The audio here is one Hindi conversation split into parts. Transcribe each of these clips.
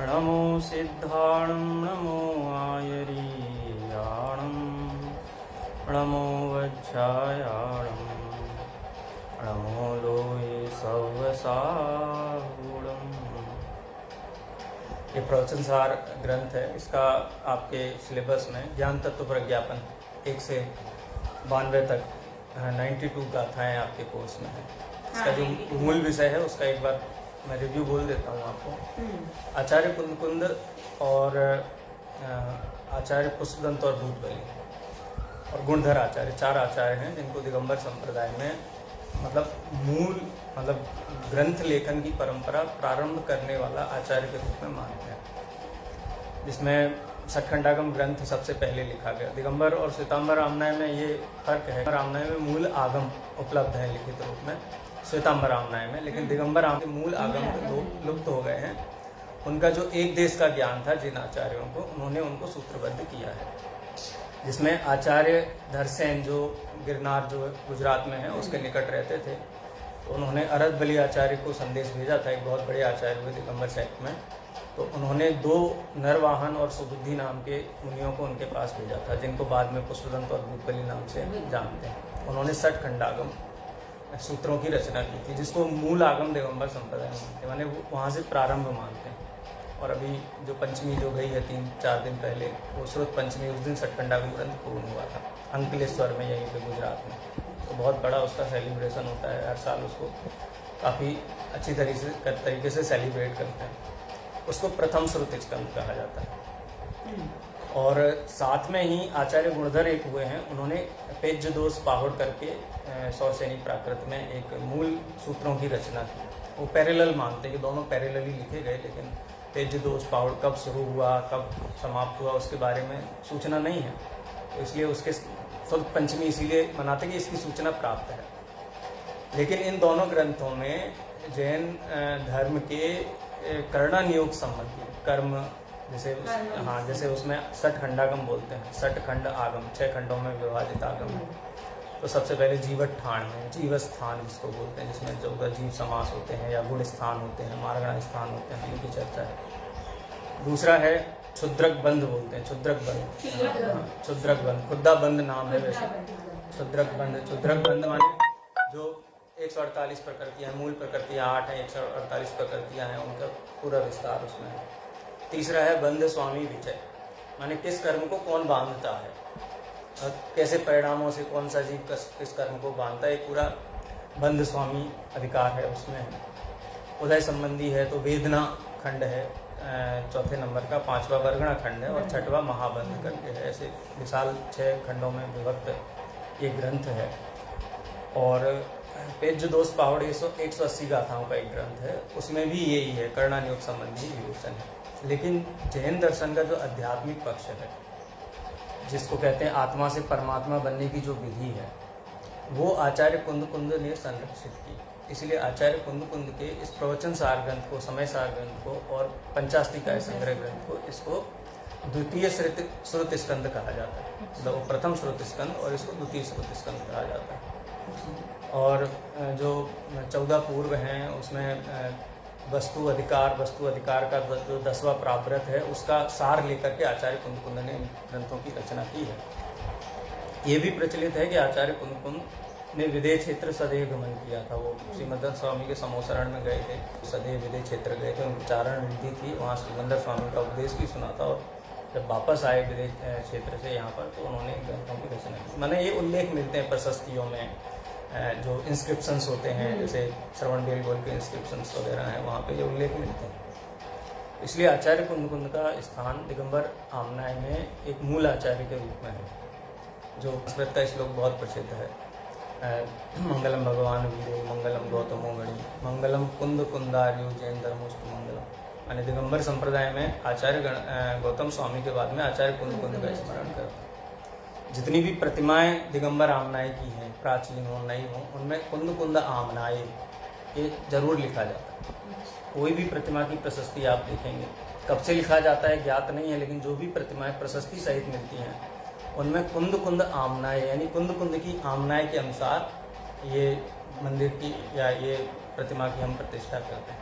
नमो सिद्धाणं नमो आयरीयाणं नमो वज्रायाणं नमो लोये सव्वसाहूणम्। ये प्रवचनसार ग्रंथ है। इसका आपके सिलेबस में ज्ञान तत्व प्रज्ञापन 1 से 92 तक 92 गाथाएँ आपके कोर्स में है। इसका जो मूल विषय है उसका एक बार मैं रिव्यू बोल देता हूँ आपको। आचार्य कुंद और आचार्य पुष्पदंत और भूतबली और गुणधर आचार्य 4 आचार्य हैं जिनको दिगंबर संप्रदाय में मतलब ग्रंथ लेखन की परंपरा प्रारंभ करने वाला आचार्य के रूप में मानते हैं, जिसमें सटखंडागम ग्रंथ सबसे पहले लिखा गया। दिगंबर और श्वेतांबर आमनाय में ये फर्क है, आमनाय में मूल आगम उपलब्ध है लिखित रूप में, श्वेतांबर आमनाय में, लेकिन दिगंबर आमनाय मूल आगम लुप्त हो गए हैं। उनका जो एक देश का ज्ञान था जिन आचार्यों को, उन्होंने उनको सूत्रबद्ध किया है, जिसमें आचार्य धरसेन जो गिरनार जो गुजरात में है उसके निकट रहते थे, तो उन्होंने अरदबली आचार्य को संदेश भेजा था। एक बहुत बड़े आचार्य हुए दिगंबर सेक्ट में, तो उन्होंने 2 नरवाहन और सुबुद्धि नाम के मुनियों को उनके पास भेजा था, जिनको बाद में पुष्पदंत और भूतबली नाम से जानते हैं। उन्होंने सटखंडागम सूत्रों की रचना की थी, जिसको मूल आगम दिगंबर संप्रदाय मानते हैं, माने वो वहाँ से प्रारंभ मानते हैं। और अभी जो पंचमी जो गई है 3-4 दिन पहले, वो श्रुत पंचमी, उस दिन सटखंडागम ग्रंथ पूर्ण हुआ था अंकलेश्वर में, यहीं पे गुजरात में। तो बहुत बड़ा उसका सेलिब्रेशन होता है, हर साल उसको काफ़ी अच्छी तरीके से सेलिब्रेट करते हैं। उसको प्रथम श्रुत स्कंद कहा जाता है। और साथ में ही आचार्य गुणधर एक हुए हैं, उन्होंने पेज्य दोष पाहुड़ करके सौसेनी प्राकृत में एक मूल सूत्रों की रचना की। वो पैरेलल मानते हैं कि दोनों पैरेलली लिखे गए, लेकिन पेज्य दोष पाहुड़ कब शुरू हुआ कब समाप्त हुआ उसके बारे में सूचना नहीं है, तो इसलिए उसके शुद्ध पंचमी इसीलिए मनाते हैं कि इसकी सूचना प्राप्त है। लेकिन इन दोनों ग्रंथों में जैन धर्म के कर्णानियोग संबंधी कर्म, जैसे उसमें सटखंडागम बोलते हैं, सटखंड आगम 6 खंडों में विभाजित आगम है। तो सबसे पहले जीवठान है, जीवस्थान जिसको बोलते हैं, जिसमें 14 जीव समास होते हैं या गुण स्थान होते हैं, मारगण स्थान होते हैं, इनकी चर्चा है। दूसरा है क्षुद्रक बंध बोलते हैं, क्षुद्रक बंध, क्षुद्रक बंध खुद्दा बंध नाम है वैसे। क्षुद्रक बंध माने जो 148 प्रकृतियाँ, मूल प्रकृतियाँ 8 हैं, 148 प्रकृतियाँ हैं, उनका पूरा विस्तार उसमें है। तीसरा है बंध स्वामी विचय, माने किस कर्म को कौन बांधता है, कैसे परिणामों से कौन सा जीव किस कर्म को बांधता है, पूरा बंध स्वामी अधिकार है उसमें। उदय संबंधी है तो वेदना खंड है 4थे नंबर का, 5वां वर्गणा खंड है और 6वां महाबंध करके है। ऐसे विशाल 6 खंडों में विभक्त ये ग्रंथ है। और पेज्य दोष पाहुड़ 180 गाथाओं का एक ग्रंथ है, उसमें भी यही है, कर्णानियोग संबंधी विवेचन है। लेकिन जैन दर्शन का जो आध्यात्मिक पक्ष है, जिसको कहते हैं आत्मा से परमात्मा बनने की जो विधि है, वो आचार्य कुंद ने संरक्षित की। इसलिए आचार्य कुंद के इस प्रवचन सार ग्रंथ को, समय सार ग्रंथ को और पंचास्तिकाय संग्रह ग्रंथ को, इसको द्वितीय श्रुत स्कंद कहा जाता है। मतलब वो प्रथम श्रुत स्कंद और इसको द्वितीय श्रुत स्कंद कहा जाता है। और जो 14 पूर्व हैं उसमें वस्तु अधिकार का जो 10वां प्रावृत है, उसका सार लेकर के आचार्य कुंद ने ग्रंथों की रचना की है। ये भी प्रचलित है कि आचार्य कुंद ने विदेह क्षेत्र सदैव गमन किया था। वो श्रीमद्दन स्वामी के समोसरण में गए थे, सदैव विदेह क्षेत्र गए थे, उनकी चारण रिद्धि थी, वहाँ श्रीमंदर स्वामी का उपदेश भी सुना था। और जब वापस आए विदेह क्षेत्र से यहाँ पर, तो उन्होंने ग्रंथों की रचना की। मैंने ये उल्लेख मिलते हैं प्रशस्तियों में, जो इंस्क्रिप्शंस होते हैं, जैसे श्रवण बेलगोल के इंस्क्रिप्शंस वगैरह हैं, वहाँ पे ये उल्लेख मिलते हैं। इसलिए आचार्य कुंद का स्थान दिगंबर आमनाय में एक मूल आचार्य के रूप में है। जो संस्कृत का श्लोक बहुत प्रसिद्ध है, मंगलम भगवान वीरो मंगलम गौतमो गणी मंगलम कुंदार्यो जैन धर्मोस्तु मंगलम। यानी दिगंबर संप्रदाय में आचार्य गौतम स्वामी के बाद में आचार्य कुंद का स्मरण करते हैं। जितनी भी प्रतिमाएं दिगंबर आमनाय की हैं, प्राचीन हो नई हो, उनमें कुंद आमनाय ये जरूर लिखा जाता है। कोई भी प्रतिमा की प्रशस्ति आप देखेंगे, कब से लिखा जाता है ज्ञात नहीं है, लेकिन जो भी प्रतिमाएं प्रशस्ति सहित मिलती हैं, उनमें कुंद आमनाय यानी कुंद की आमनाय के अनुसार ये मंदिर की या ये प्रतिमा की हम प्रतिष्ठा करते हैं।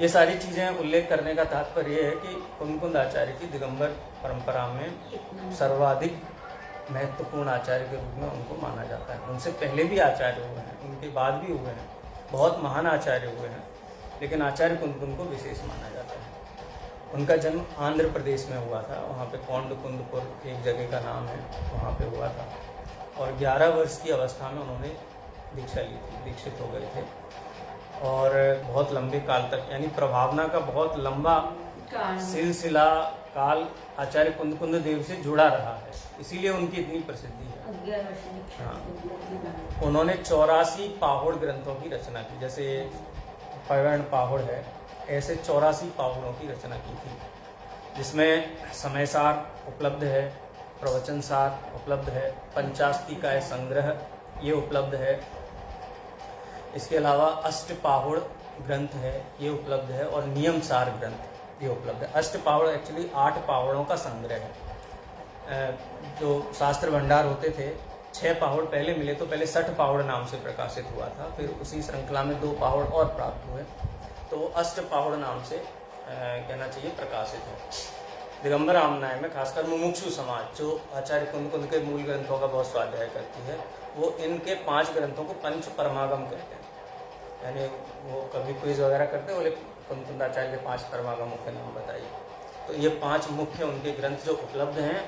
ये सारी चीज़ें उल्लेख करने का तात्पर्य है कि कुंद आचार्य की दिगंबर परंपरा में सर्वाधिक महत्वपूर्ण आचार्य के रूप में उनको माना जाता है। उनसे पहले भी आचार्य हुए हैं, उनके बाद भी हुए हैं, बहुत महान आचार्य हुए हैं, लेकिन आचार्य कुंद को विशेष माना जाता है। उनका जन्म आंध्र प्रदेश में हुआ था, वहाँ पे कोंडकुंदपुर एक जगह का नाम है, वहाँ पे हुआ था। और 11 वर्ष की अवस्था में उन्होंने दीक्षा ली थी, दीक्षित हो गए थे। और बहुत लंबे काल तक, यानी प्रभावना का बहुत लंबा सिलसिला काल आचार्य कुंद देव से जुड़ा रहा है, इसीलिए उनकी इतनी प्रसिद्धि है। हाँ, उन्होंने 84 पाहुड़ ग्रंथों की रचना की, जैसे पर्वण पाहुड़ है, ऐसे 84 पाहुड़ों की रचना की थी, जिसमें समयसार उपलब्ध है, प्रवचन सार उपलब्ध है, पंचास्तिकाय संग्रह ये उपलब्ध है। इसके अलावा अष्टपाहुड़ ग्रंथ है, ये उपलब्ध है, और नियम सार ग्रंथ ये उपलब्ध है। अष्टपाहुड़ एक्चुअली 8 पाहुड़ों का संग्रह है। जो शास्त्र भंडार होते थे, 6 पाहुड़ पहले मिले, तो पहले 60 पाहुड़ नाम से प्रकाशित हुआ था, फिर उसी श्रृंखला में 2 पाहुड़ और प्राप्त हुए, तो अष्टपाहुड़ नाम से कहना चाहिए प्रकाशित है। दिगंबर आमनाय में खासकर मुमुक्षु समाज, जो आचार्य कुंद के मूल ग्रंथों का बहुत स्वाध्याय करती है, वो इनके 5 ग्रंथों को पंच परमागम कहते हैं। यानी वो कभी क्विज वगैरह करते हैं, बोले कुंदाचार्य के 5 परमागमों के नाम बताइए, तो ये 5 मुख्य उनके ग्रंथ जो उपलब्ध हैं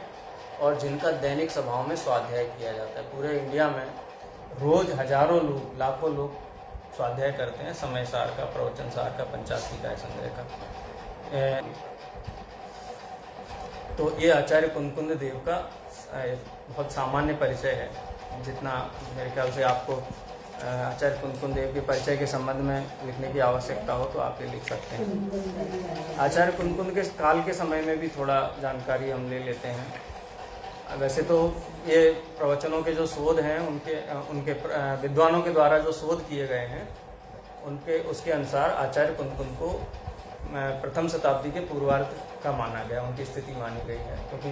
और जिनका दैनिक सभाओं में स्वाध्याय किया जाता है। पूरे इंडिया में रोज हजारों लोग, लाखों लोग स्वाध्याय करते हैं समय सार का, प्रवचन सार का, पंचास्तिकाय संग्रह का। तो ये आचार्य कुंद देव का बहुत सामान्य परिचय है, जितना मेरे ख्याल से आपको आचार्य कुंद देव के परिचय के संबंध में लिखने की आवश्यकता हो तो आप ये लिख सकते हैं। आचार्य कुंद के काल के समय में भी थोड़ा जानकारी हम ले लेते हैं। वैसे तो ये प्रवचनों के जो शोध हैं, उनके विद्वानों के द्वारा जो शोध किए गए हैं, उसके अनुसार आचार्य कुंद को प्रथम शताब्दी के पूर्वार्ध का माना गया, उनकी स्थिति मानी गई है, क्योंकि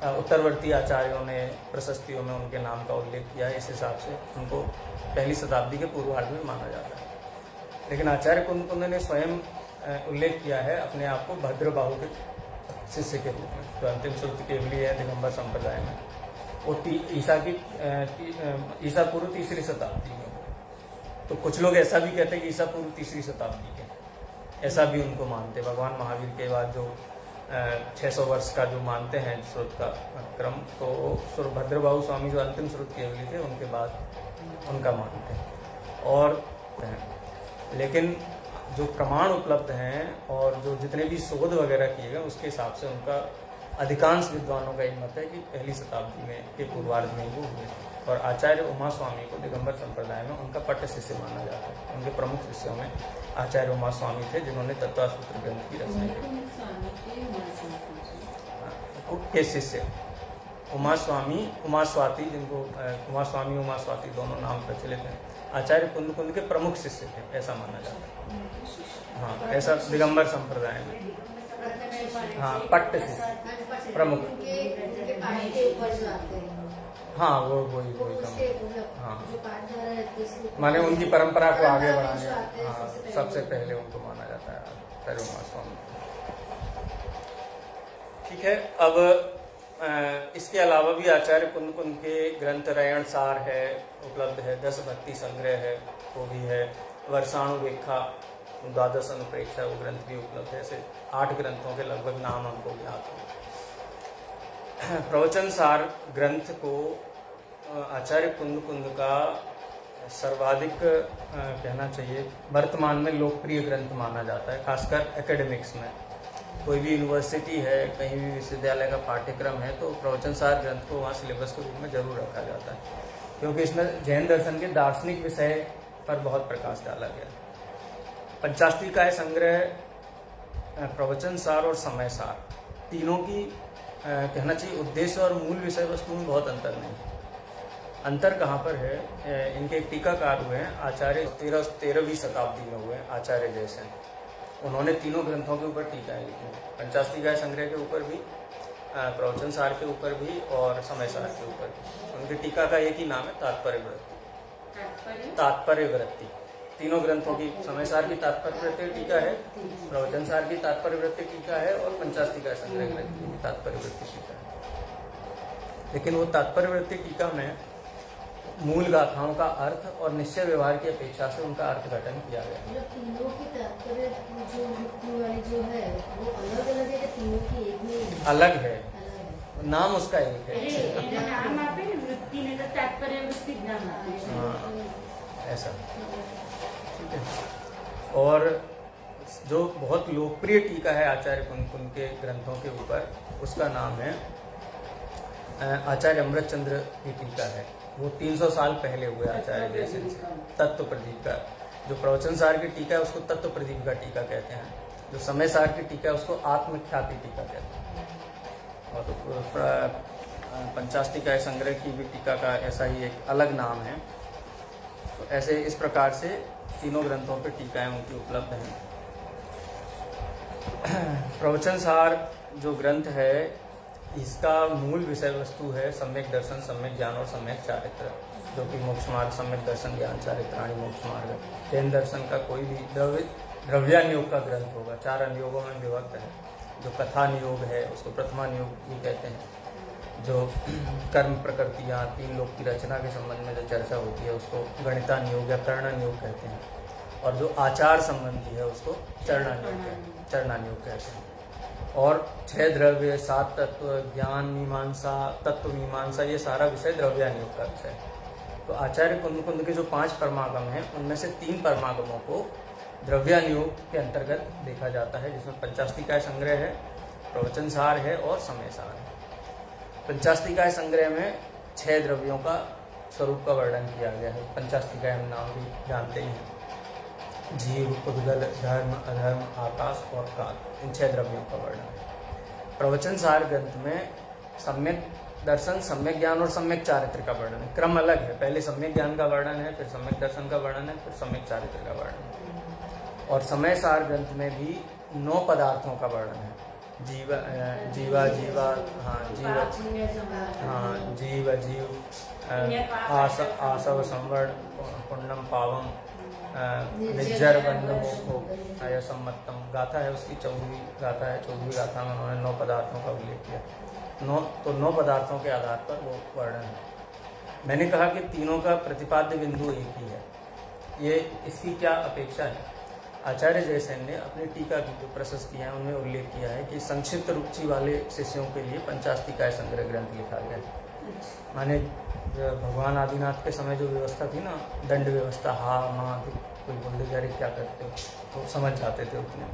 उत्तरवर्ती आचार्यों ने प्रशस्तियों में उनके नाम का उल्लेख किया है। इस हिसाब से उनको पहली शताब्दी के पूर्वार्ध में माना जाता है। लेकिन आचार्य कुंद ने स्वयं उल्लेख किया है अपने आप को भद्रबाहु के शिष्य के रूप में, जो अंतिम श्रुति केवली है दिगंबर संप्रदाय में, वो ईसा पूर्व 3री शताब्दी में। तो कुछ लोग ऐसा भी कहते हैं कि ईसा पूर्व 3री शताब्दी के, ऐसा भी उनको मानते। भगवान महावीर के बाद जो 600 वर्ष का जो मानते हैं श्रुत का क्रम, तो भद्रबाहु स्वामी जो अंतिम श्रुत केवली थे, उनके बाद उनका मानते हैं। और लेकिन जो प्रमाण उपलब्ध हैं और जो जितने भी शोध वगैरह किए गए, उसके हिसाब से उनका अधिकांश विद्वानों का ये मत है कि पहली शताब्दी में के पूर्वार्ध में वो हुए। और आचार्य उमा स्वामी को दिगंबर संप्रदाय में उनका पट्ट शिष्य माना जाता है। उनके प्रमुख शिष्यों में आचार्य उमा स्वामी थे, जिन्होंने तत्वासूत्र ग्रंथ की रचना की। के शिष्य उमा स्वामी, उमा स्वाति, जिनको उमा स्वामी उमा स्वाति दोनों नाम प्रचलित हैं, आचार्य कुंद के प्रमुख शिष्य थे, ऐसा माना जाता है। हाँ, ऐसा दिगंबर संप्रदाय में। हाँ, पट्ट शिष्य प्रमुख। हाँ, वही हाँ, माने उनकी परंपरा को आगे बढ़ाने, हाँ, सबसे पहले उनको माना जाता है आचार्य उमा स्वामी। ठीक है। अब इसके अलावा भी आचार्य कुंद के ग्रंथ रयण सार है, उपलब्ध है, 10 भक्ति संग्रह है, वो भी है, वर्षाणुरेखा, 12 अनुप्रेक्षा, वो ग्रंथ भी उपलब्ध है। ऐसे 8 ग्रंथों के लगभग नाम हमको ज्ञात हैं। प्रवचन सार ग्रंथ को आचार्य कुंद का सर्वाधिक कहना चाहिए वर्तमान में लोकप्रिय ग्रंथ माना जाता है, खासकर एकेडमिक्स में। कोई भी यूनिवर्सिटी है, कहीं भी विश्वविद्यालय का पाठ्यक्रम है, तो प्रवचन सार ग्रंथ को वहाँ सिलेबस के रूप में जरूर रखा जाता है, क्योंकि इसमें जैन दर्शन के दार्शनिक विषय पर बहुत प्रकाश डाला गया। पंचास्तिकाय संग्रह, प्रवचन सार और समय सार, तीनों की कहना चाहिए उद्देश्य और मूल विषय वस्तु में बहुत अंतर नहीं। अंतर कहाँ पर है? इनके एक टीकाकार हुए हैं आचार्य 13वीं शताब्दी में हुए हैं, आचार्य जयसेन। उन्होंने तीनों ग्रंथों के ऊपर टीकाएं लिखी हैं, पंचास्तिकाय संग्रह के ऊपर भी, प्रवचन सार के ऊपर भी और समय सार के ऊपर भी। उनकी टीका का एक ही नाम है, तात्पर्य वृत्ति। तात्पर्य वृत्ति तीनों ग्रंथों की समयसार की तात्पर्य वृत्ति टीका है, प्रवचन सार की तात्पर्य वृत्ति टीका है और पंचास्तिका संग्रह ग्रंथ की तात्पर्य वृत्ति टीका है। लेकिन वो तात्पर्य वृत्ति टीका में मूल गाथाओं का अर्थ और निश्चय व्यवहार की अपेक्षा से उनका अर्थघटन किया गया। तीनों की तात्पर्य जो वृत्ति वाली जो है वो अलग अलग है, तीनों की एक में है? अलग है, नाम उसका एक है। नाम आपे वृत्ति ने तो तात्पर्य वृत्ति नाम आपे। हाँ, ऐसा ठीक है। और जो बहुत लोकप्रिय टीका है आचार्य कुंद के ग्रंथों के ऊपर, उसका नाम है आचार्य अमृतचंद्र की टीका है। वो 300 साल पहले हुए आचार्य जयसेन से। तत्व प्रदीप का जो प्रवचन सार की टीका है उसको तत्व प्रदीप का टीका कहते हैं, जो समय सार की टीका है उसको आत्मख्याति टीका कहते हैं। और पंचास्तिका संग्रह की भी टीका का ऐसा ही एक अलग नाम है। तो ऐसे इस प्रकार से तीनों ग्रंथों पर टीकाएं उनकी उपलब्ध हैं। प्रवचन सार जो ग्रंथ है इसका मूल विषय वस्तु है सम्यक दर्शन, सम्यक ज्ञान और सम्यक चारित्र, जो कि मोक्ष मार्ग, सम्यक दर्शन, ज्ञान, चारित्राणि मोक्ष मार्ग। जैन दर्शन का कोई भी द्रव्यानुयोग का ग्रंथ होगा, 4 अनुयोगों में विभक्त है। जो कथा नियोग है उसको प्रथमानुयोग भी कहते हैं। जो कर्म प्रकृतियाँ, 3 लोक की रचना के संबंध में जो चर्चा होती है उसको गणितानुयोग या कर्णानुयोग कहते हैं। और जो आचार संबंधी है उसको चरणानुयोग कहते हैं। और 6 द्रव्य, 7 तत्व, ज्ञान मीमांसा, तत्व मीमांसा, ये सारा विषय द्रव्यानुयोग का विषय है। तो आचार्य कुंद के जो 5 परमागम हैं उनमें से 3 परमागमों को द्रव्यानुयोग के अंतर्गत देखा जाता है, जिसमें पंचास्तिकाय संग्रह है, प्रवचन सार है और समय सार है। पंचास्तिकाय संग्रह में 6 द्रव्यों का स्वरूप का वर्णन किया गया है। पंचास्तिकाय हम नाम भी जानते हैं, जीव, उद्गल, धर्म, अधर्म, आकाश और काल, इन 6 द्रव्यों का वर्णन है। प्रवचन सार ग्रंथ में सम्यक दर्शन, सम्यक ज्ञान और सम्यक चारित्र का वर्णन है। क्रम अलग है, पहले सम्यक ज्ञान का वर्णन है, फिर सम्यक दर्शन का वर्णन है, फिर सम्यक चारित्र का वर्णन है। और समय सार ग्रंथ में भी 9 पदार्थों का वर्णन है। जीव, आसव, संवर्ण, पुण्यम, पावम, निज्जर, बंधमोक्षो, आयसम्मतम। गाथा है उसकी 14वीं गाथा है। 14वीं गाथा में उन्होंने 9 पदार्थों का उल्लेख किया। 9 पदार्थों के आधार पर वो वर्णन है। मैंने कहा कि तीनों का प्रतिपाद्य बिंदु एक ही है। ये इसकी क्या अपेक्षा है? आचार्य जयसेन ने अपनी टीका की जो प्रशस्तियां हैं उनमें उल्लेख किया है कि संक्षिप्त रुचि वाले शिष्यों के लिए पंचास्तिकाय संग्रह ग्रंथ लिखा गया है। माने भगवान आदिनाथ के समय जो व्यवस्था थी ना, दंड व्यवस्था, हा माँ कोई बोल दे क्या करते हो तो समझ जाते थे उतने।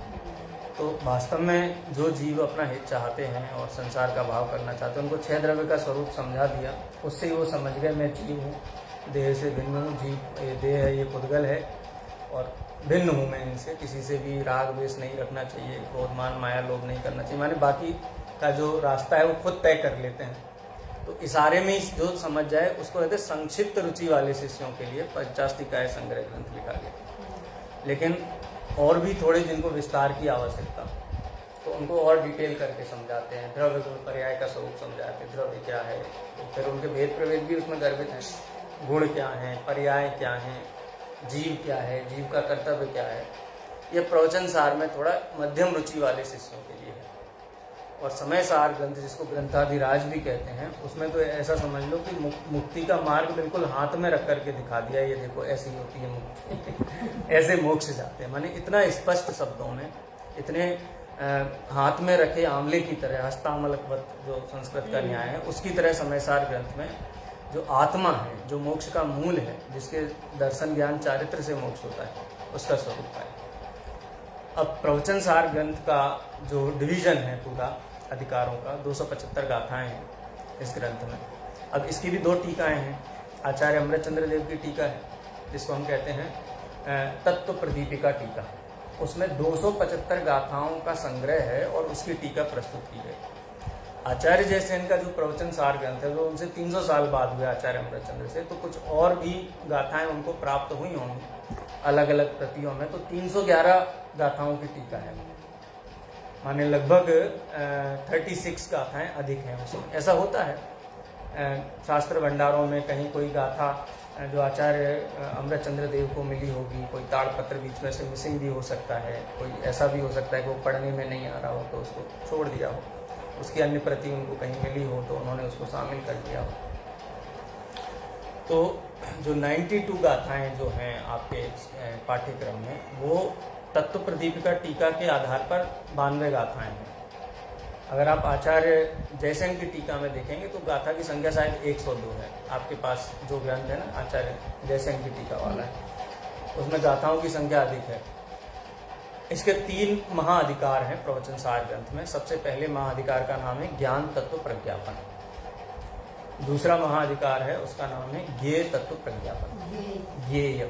तो वास्तव में जो जीव अपना हित चाहते हैं और संसार का भाव करना चाहते हैं, उनको 6 द्रव्य का स्वरूप समझा दिया, उससे ही वो समझ गए मैं जीव हूँ, देह से भिन्न हूँ, जीव ये देह है, ये पुद्गल है और भिन्न हूँ मैं इनसे। किसी से भी राग द्वेष नहीं रखना चाहिए, क्रोध मान माया लोभ नहीं करना चाहिए। माने बाकी का जो रास्ता है वो खुद तय कर लेते हैं। तो इशारे में जो समझ जाए उसको कहते हैं संक्षिप्त रुचि वाले शिष्यों के लिए पंचास्तिकाय संग्रह ग्रंथ लिखा गया। लेकिन और भी थोड़े जिनको विस्तार की आवश्यकता तो उनको और डिटेल करके समझाते हैं। द्रव्य गुण पर्याय का स्वरूप समझाते हैं, द्रव्य क्या है, तो फिर उनके भेद प्रभेद भी उसमें गर्भित हैं। गुण क्या हैं, पर्याय क्या हैं, जीव क्या है, जीव का कर्तव्य क्या है। ये प्रवचन सार में थोड़ा मध्यम रुचि वाले शिष्यों के लिए है। और समय सार ग्रंथ, जिसको ग्रंथाधिराज भी कहते हैं, उसमें तो ऐसा समझ लो कि मुक्ति का मार्ग बिल्कुल हाथ में रख करके दिखा दिया। ये देखो ऐसी होती है मुक्ति, ऐसे मोक्ष जाते हैं। माने इतना स्पष्ट शब्दों में, इतने हाथ में रखे आंवले की तरह, हस्तामलकवत जो संस्कृत का न्याय है, उसकी तरह समय सार ग्रंथ में जो आत्मा है, जो मोक्ष का मूल है, जिसके दर्शन ज्ञान चारित्र से मोक्ष होता है, उसका स्वरूप है। अब प्रवचन सार ग्रंथ का जो डिवीजन है पूरा अधिकारों का, 275 गाथाएं हैं इस ग्रंथ में। अब इसकी भी 2 टीकाएं हैं। आचार्य अमृतचंद्र देव की टीका है, जिसको हम कहते हैं तत्व प्रदीपिका टीका। उसमें 275 गाथाओं का संग्रह है और उसकी टीका प्रस्तुत की गई। आचार्य जयसेन का जो प्रवचन सार ग्रंथ है वो उनसे 300 साल बाद हुए आचार्य अमृतचंद्र से, तो कुछ और भी गाथाएं उनको प्राप्त हुई होंगी अलग अलग प्रतियों में। तो 311 गाथाओं की टीका है, माने लगभग 36 गाथाएं अधिक हैं उसमें। ऐसा होता है शास्त्र भंडारों में, कहीं कोई गाथा जो आचार्य अमृतचंद्र देव को मिली होगी, कोई ताड़पत्र बीच में से मिसिंग भी हो सकता है, कोई ऐसा भी हो सकता है कि वो पढ़ने में नहीं आ रहा हो तो उसको छोड़ दिया हो, उसकी अन्य प्रति उनको कहीं मिली हो तो उन्होंने उसको शामिल कर दिया हो। तो जो 92 गाथाएं जो हैं आपके पाठ्यक्रम में, वो तत्व प्रदीपिका टीका के आधार पर 92 गाथाएं हैं। अगर आप आचार्य जयसेन की टीका में देखेंगे तो गाथा की संख्या शायद 102 है। आपके पास जो ग्रंथ है ना आचार्य जयसेन की टीका वाला है, उसमें गाथाओं की संख्या अधिक है। इसके 3 महाअधिकार हैं प्रवचन सार ग्रंथ में। सबसे पहले महाअधिकार का नाम है ज्ञान तत्व प्रज्ञापन। दूसरा महाअधिकार है, उसका नाम है ज्ञेय तत्व प्रज्ञापन। ज्ञेय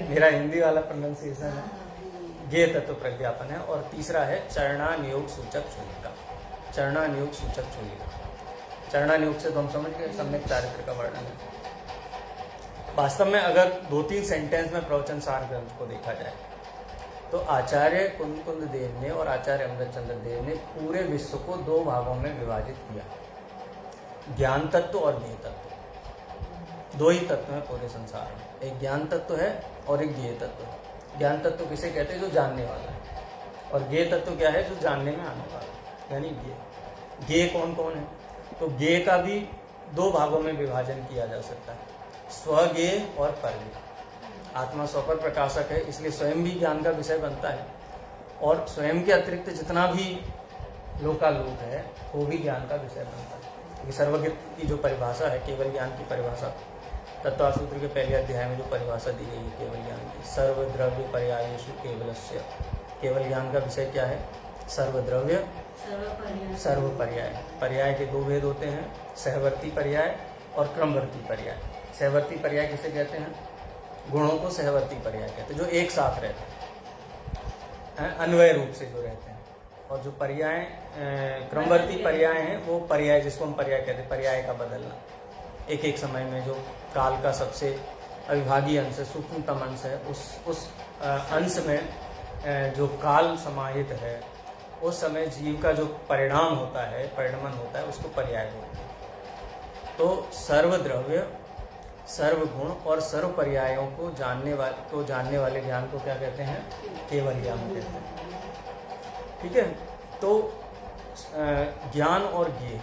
मेरा हिंदी वाला प्रोनाउंसिएशन है, ज्ञेय तत्व प्रज्ञापन है। और तीसरा है चरणानुयोग सूचक चूलिका। चरणानुयोग सूचक चूलिका, चरणानुयोग से तो हम समझ गए सम्यक चारित्र का वर्णन है। वास्तव में अगर 2-3 सेंटेंस में प्रवचन सार ग्रंथ को देखा जाए तो आचार्य कुंद देव ने और आचार्य अमृतचंद्र देव ने पूरे विश्व को 2 भागों में विभाजित किया, ज्ञान तत्व और ज्ञेय तत्व। 2 ही तत्व हैं पूरे संसार में, एक ज्ञान तत्व है और एक ज्ञेय तत्व है। ज्ञान तत्व किसे कहते हैं? जो जानने वाला है। और ज्ञेय तत्व क्या है? जो जानने में आने वाला है, यानी ज्ञेय। ज्ञेय कौन कौन है? तो ज्ञेय का भी 2 भागों में विभाजन किया जा सकता है, स्वज्ञेय और परज्ञेय। आत्मा स्वपर प्रकाशक है, इसलिए स्वयं भी ज्ञान का विषय बनता है, और स्वयं के अतिरिक्त जितना भी लोकालोक है वो भी ज्ञान का विषय बनता है। क्योंकि सर्वज्ञ की जो परिभाषा है, केवल ज्ञान की परिभाषा, तत्व सूत्र के पहले अध्याय में जो परिभाषा दी गई है केवल ज्ञान की, सर्वद्रव्य पर्यायेषु केवलस्य। केवल ज्ञान का विषय क्या है? सर्वद्रव्य सर्व पर्याय। पर्याय के 2 भेद होते हैं, सहवर्ती पर्याय और क्रमवर्ती पर्याय। सहवर्ती पर्याय किसे कहते हैं? गुणों को सहवर्ती पर्याय कहते हैं, जो एक साथ रहते हैं, अन्वय रूप से जो रहते हैं। और जो पर्याय क्रमवर्ती पर्याय हैं, वो पर्याय जिसको हम पर्याय कहते हैं, पर्याय का बदलना। एक एक समय में जो काल का सबसे अविभाज्य अंश है, सूक्ष्मतम अंश है, उस अंश में जो काल समाहित है, उस समय जीव का जो परिणाम होता है, परिणमन होता है, उसको पर्याय बोलते हैं। तो सर्वद्रव्य, सर्वगुण और सर्व पर्यायों को जानने वाले ज्ञान को क्या कहते हैं? केवल ज्ञान कहते हैं। ठीक है। तो ज्ञान और ज्ञेय,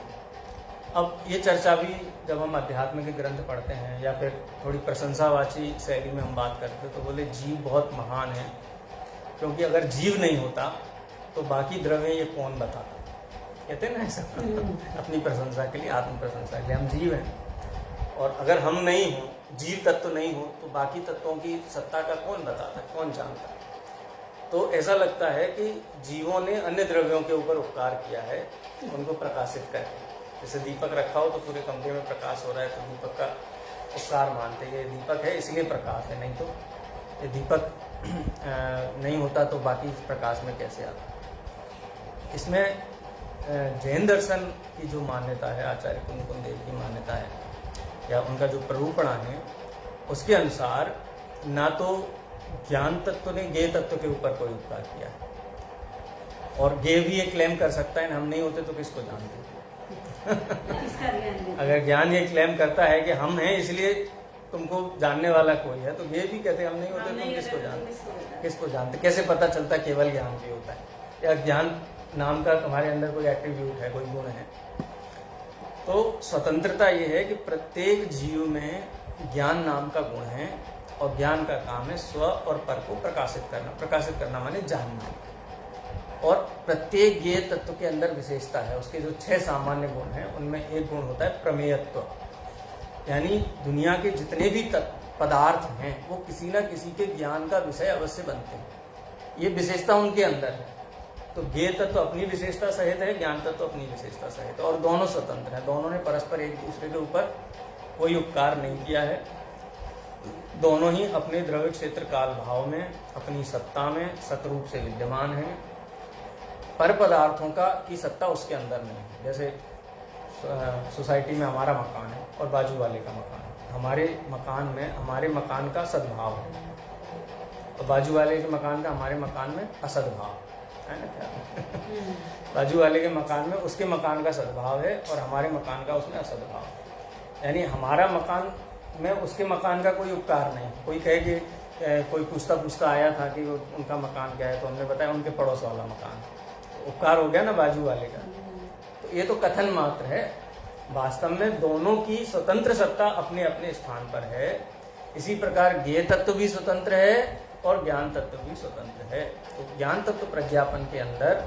अब ये चर्चा भी जब हम अध्यात्म के ग्रंथ पढ़ते हैं या फिर थोड़ी प्रशंसावाची शैली में हम बात करते हैं तो बोले जीव बहुत महान है, क्योंकि अगर जीव नहीं होता तो बाकी द्रव्य ये कौन बताता। कहते हैं ना ऐसा अपनी प्रशंसा के लिए, आत्म प्रशंसा के लिए, हम जीव हैं, और अगर हम नहीं हो, जीव तत्व नहीं हो, तो बाकी तत्वों की सत्ता का कौन बताता, कौन जानता। तो ऐसा लगता है कि जीवों ने अन्य द्रव्यों के ऊपर उपकार किया है उनको प्रकाशित करके। जैसे दीपक रखा हो तो पूरे कमरे में प्रकाश हो रहा है, तो दीपक का उपकार मानते हैं, ये दीपक है इसलिए प्रकाश है, नहीं तो ये दीपक नहीं होता तो बाकी प्रकाश में कैसे आता। इसमें जैन दर्शन की जो मान्यता है, आचार्य कुंद देव की मान्यता है, या उनका जो प्ररूपणा है, उसके अनुसार ना तो ज्ञान तत्व ने ज्ञेय तत्व के ऊपर कोई उपकार किया है, और ज्ञेय भी ये क्लेम कर सकता है, हम नहीं होते तो किसको जानते। अगर ज्ञान ये क्लेम करता है कि हम हैं इसलिए तुमको जानने वाला कोई है, तो ये भी कहते हैं हम नहीं होते तुम किसको जानते, किसको जानते। कैसे पता चलता केवल ज्ञान भी होता है, या ज्ञान नाम का तुम्हारे अंदर कोई एट्रीब्यूट है, कोई गुण है। तो स्वतंत्रता ये है कि प्रत्येक जीव में ज्ञान नाम का गुण है, और ज्ञान का काम है स्व और पर को प्रकाशित करना। प्रकाशित करना माने जानना। और प्रत्येक ज्ञेय तत्व के अंदर विशेषता है, उसके जो 6 सामान्य गुण हैं उनमें एक गुण होता है प्रमेयत्व, यानी दुनिया के जितने भी पदार्थ हैं वो किसी न किसी के ज्ञान का विषय अवश्य बनते हैं, ये विशेषता उनके अंदर है। तो ज्ञेय तत्व अपनी विशेषता सहित है, ज्ञान तत्व अपनी विशेषता सहित है, और दोनों स्वतंत्र हैं, दोनों ने परस्पर एक दूसरे के ऊपर कोई उपकार नहीं किया है। दोनों ही अपने द्रव्य क्षेत्र काल भाव में, अपनी सत्ता में सतरूप से विद्यमान हैं। पर पदार्थों की सत्ता उसके अंदर नहीं है। जैसे सोसाइटी में हमारा मकान है और बाजू वाले का मकान है, हमारे मकान का सद्भाव है, और बाजू वाले के मकान का हमारे मकान में असद्भाव है ना, क्या बाजू वाले के मकान में उसके मकान का सद्भाव है और हमारे मकान का उसमें असद्भाव है। यानी हमारा मकान में उसके मकान का कोई उपकार नहीं। कोई कहे कि कोई पूछता आया था कि उनका मकान क्या है, तो हमने बताया उनके पड़ोस वाला मकान, तो उपकार हो गया ना बाजू वाले का। तो ये तो कथन मात्र है, वास्तव में दोनों की स्वतंत्र सत्ता अपने अपने स्थान पर है। इसी प्रकार ज्ञेय तत्व भी स्वतंत्र है और ज्ञान तत्व भी स्वतंत्र है। तो ज्ञान तत्व प्रज्ञापन के अंदर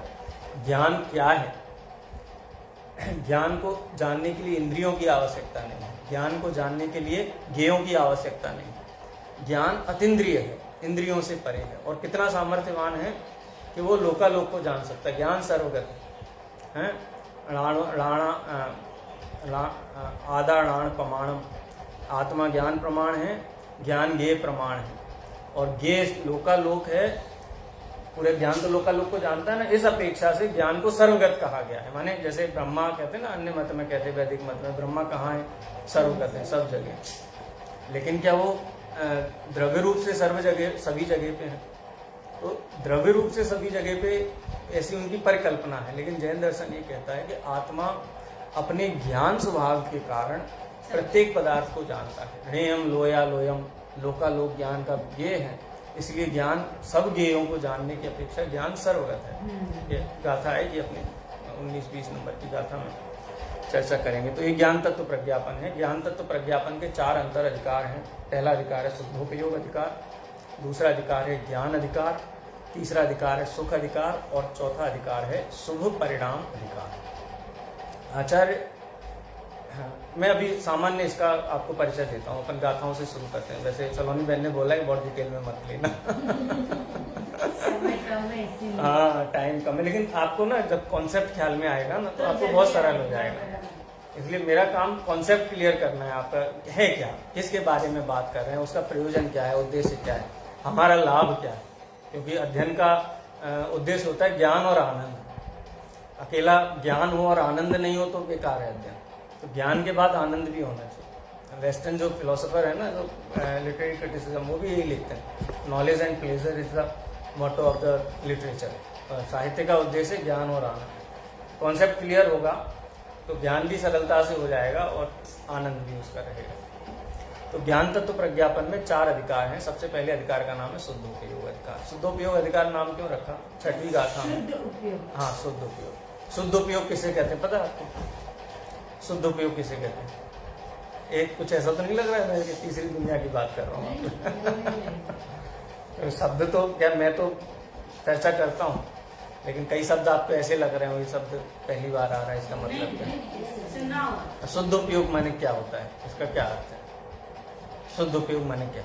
ज्ञान क्या है, ज्ञान को जानने के लिए इंद्रियों की आवश्यकता नहीं है, ज्ञान को जानने के लिए ज्ञेयों की आवश्यकता नहीं है। ज्ञान अतीन्द्रिय है, इंद्रियों से परे है, और कितना सामर्थ्यवान है कि वो लोकालोक को जान सकता है। ज्ञान सर्वगत है। आदा राण प्रमाणम, आत्मा ज्ञान प्रमाण है, ज्ञान ज्ञेय प्रमाण है, और ज्ञेय लोकालोक है। पूरे ज्ञान तो लोकालोक को जानता है ना, इस अपेक्षा से ज्ञान को सर्वगत कहा गया है। माने जैसे ब्रह्मा कहते हैं ना, अन्य मत में कहते हैं, वैदिक मत में ब्रह्मा कहाँ है, सर्वगत है, सब जगह। लेकिन क्या वो द्रव्य रूप से सर्व जगह सभी जगह पे है? तो द्रव्य रूप से सभी जगह पे ऐसी उनकी परिकल्पना है। लेकिन जैन दर्शन ये कहता है कि आत्मा अपने ज्ञान स्वभाव के कारण प्रत्येक पदार्थ को जानता है। ह्रेयम लोया लोयम, लोकालोक ज्ञान का ज्ञेय है, इसलिए ज्ञान सब ज्ञेयों को जानने की अपेक्षा ज्ञान सर्वगत है। ये गाथा है, ये अपने 19-20 नंबर की गाथा में चर्चा करेंगे। तो ये ज्ञान तत्व प्रज्ञापन है। ज्ञान तत्व प्रज्ञापन के 4 अंतर अधिकार हैं। पहला अधिकार है शुद्धोपयोग अधिकार, दूसरा अधिकार है ज्ञान अधिकार, तीसरा अधिकार है सुख अधिकार, और चौथा अधिकार है शुभ परिणाम अधिकार। आचार्य, मैं अभी सामान्य इसका आपको परिचय देता हूँ, अपन गाथाओं से शुरू करते हैं। वैसे सलोनी बहन ने बोला है बहुत डिटेल में मत लेना। हाँ, टाइम कम है, लेकिन आपको ना जब कॉन्सेप्ट ख्याल में आएगा ना तो आपको बहुत सरल हो जाएगा। इसलिए मेरा काम कॉन्सेप्ट क्लियर करना है, आपका है क्या, किसके बारे में बात कर रहे हैं, उसका प्रयोजन क्या है, उद्देश्य क्या है, हमारा लाभ क्या है। क्योंकि अध्ययन का उद्देश्य होता है ज्ञान और आनंद। अकेला ज्ञान हो और आनंद नहीं हो तो बेकार है अध्ययन। तो ज्ञान के बाद आनंद भी होना चाहिए। वेस्टर्न जो फिलोसोफर है ना, जो लिटरेरी क्रिटिसिज्म, वो भी यही लिखते हैं, knowledge and pleasure is the motto of the literature. साहित्य का उद्देश्य ज्ञान और आनंद। कॉन्सेप्ट क्लियर होगा तो ज्ञान भी सरलता से हो जाएगा और आनंद भी उसका रहेगा। तो ज्ञान तत्व प्रज्ञापन में 4 अधिकार हैं। सबसे पहले अधिकार का नाम है शुद्धोपयोग अधिकार। शुद्धोपयोग अधिकार नाम क्यों रखा? 6वीं गाथा में। हाँ, शुद्ध उपयोग। शुद्ध उपयोग किसे कहते हैं पता है आपको? शुद्ध उपयोग किसे कहते हैं? एक कुछ ऐसा तो नहीं लग रहा है मैं कि तीसरी दुनिया की बात कर रहा हूँ। शब्द तो क्या, मैं तो चर्चा करता हूँ, लेकिन कई शब्द आपको ऐसे लग रहे हो ये शब्द पहली बार आ रहा है, इसका मतलब क्या है? शुद्ध उपयोग माने क्या होता है, इसका क्या अर्थ है? शुद्ध उपयोग माने क्या?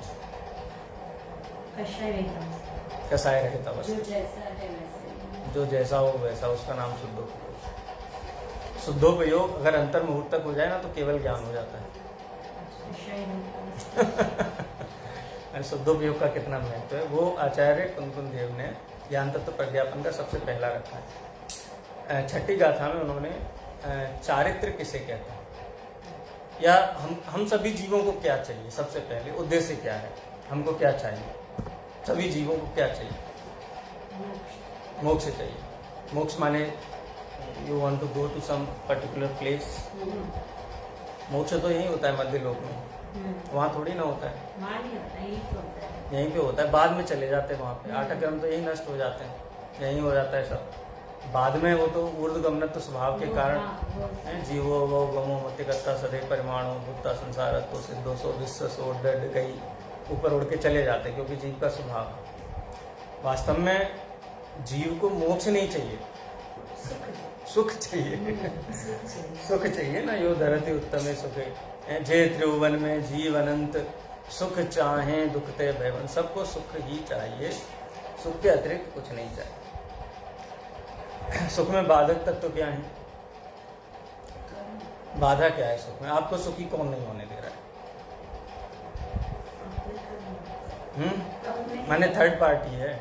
कसाय रहता बस, जो जैसा हो वैसा, उसका नाम शुद्धोपयोग। शुद्धोपयोग अगर अंतर मुहूर्त तक हो जाए ना तो केवल ज्ञान हो जाता है। शुद्धोपयोग का कितना महत्व है वो आचार्य कुंकुन देव ने ज्ञान तत्व प्रज्ञापन का सबसे पहला रखा है। 6ठी गाथा में उन्होंने चारित्र किसे कहते हैं, या हम सभी जीवों को क्या चाहिए, सबसे पहले उद्देश्य क्या है, हमको क्या चाहिए, सभी जीवों को क्या चाहिए? मोक्ष चाहिए। मोक्ष माने you want to go to some particular place. मोक्ष तो यही होता है मध्य लोक में, वहाँ थोड़ी ना होता है, यहीं पे होता है। बाद में चले जाते हैं वहाँ पे, 8 कर्म तो यही नष्ट हो जाते हैं, यही हो जाता है सब। बाद में वो तो ऊर्ध्वगमनत्व स्वभाव के कारण जीवो वो गमो मतिगता सदैव परिमाणो भूता संसार तो सिद्धो सो विश्व सो डड गई, ऊपर उड़ के चले जाते हैं, क्योंकि जीव का स्वभाव है। वास्तव में जीव को मोक्ष नहीं चाहिए, सुख चाहिए। सुख चाहिए ना, यो धरती उत्तम सुखे जय त्रिभुवन में जीव अनंत, सुख चाहे दुख ते भयवन। सबको सुख ही चाहिए, सुख के अतिरिक्त कुछ नहीं चाहिए। सुख में बाधक तत्व क्या है? बाधा क्या है सुख में? आपको सुखी कौन नहीं होने दे रहा है? माने थर्ड पार्टी है।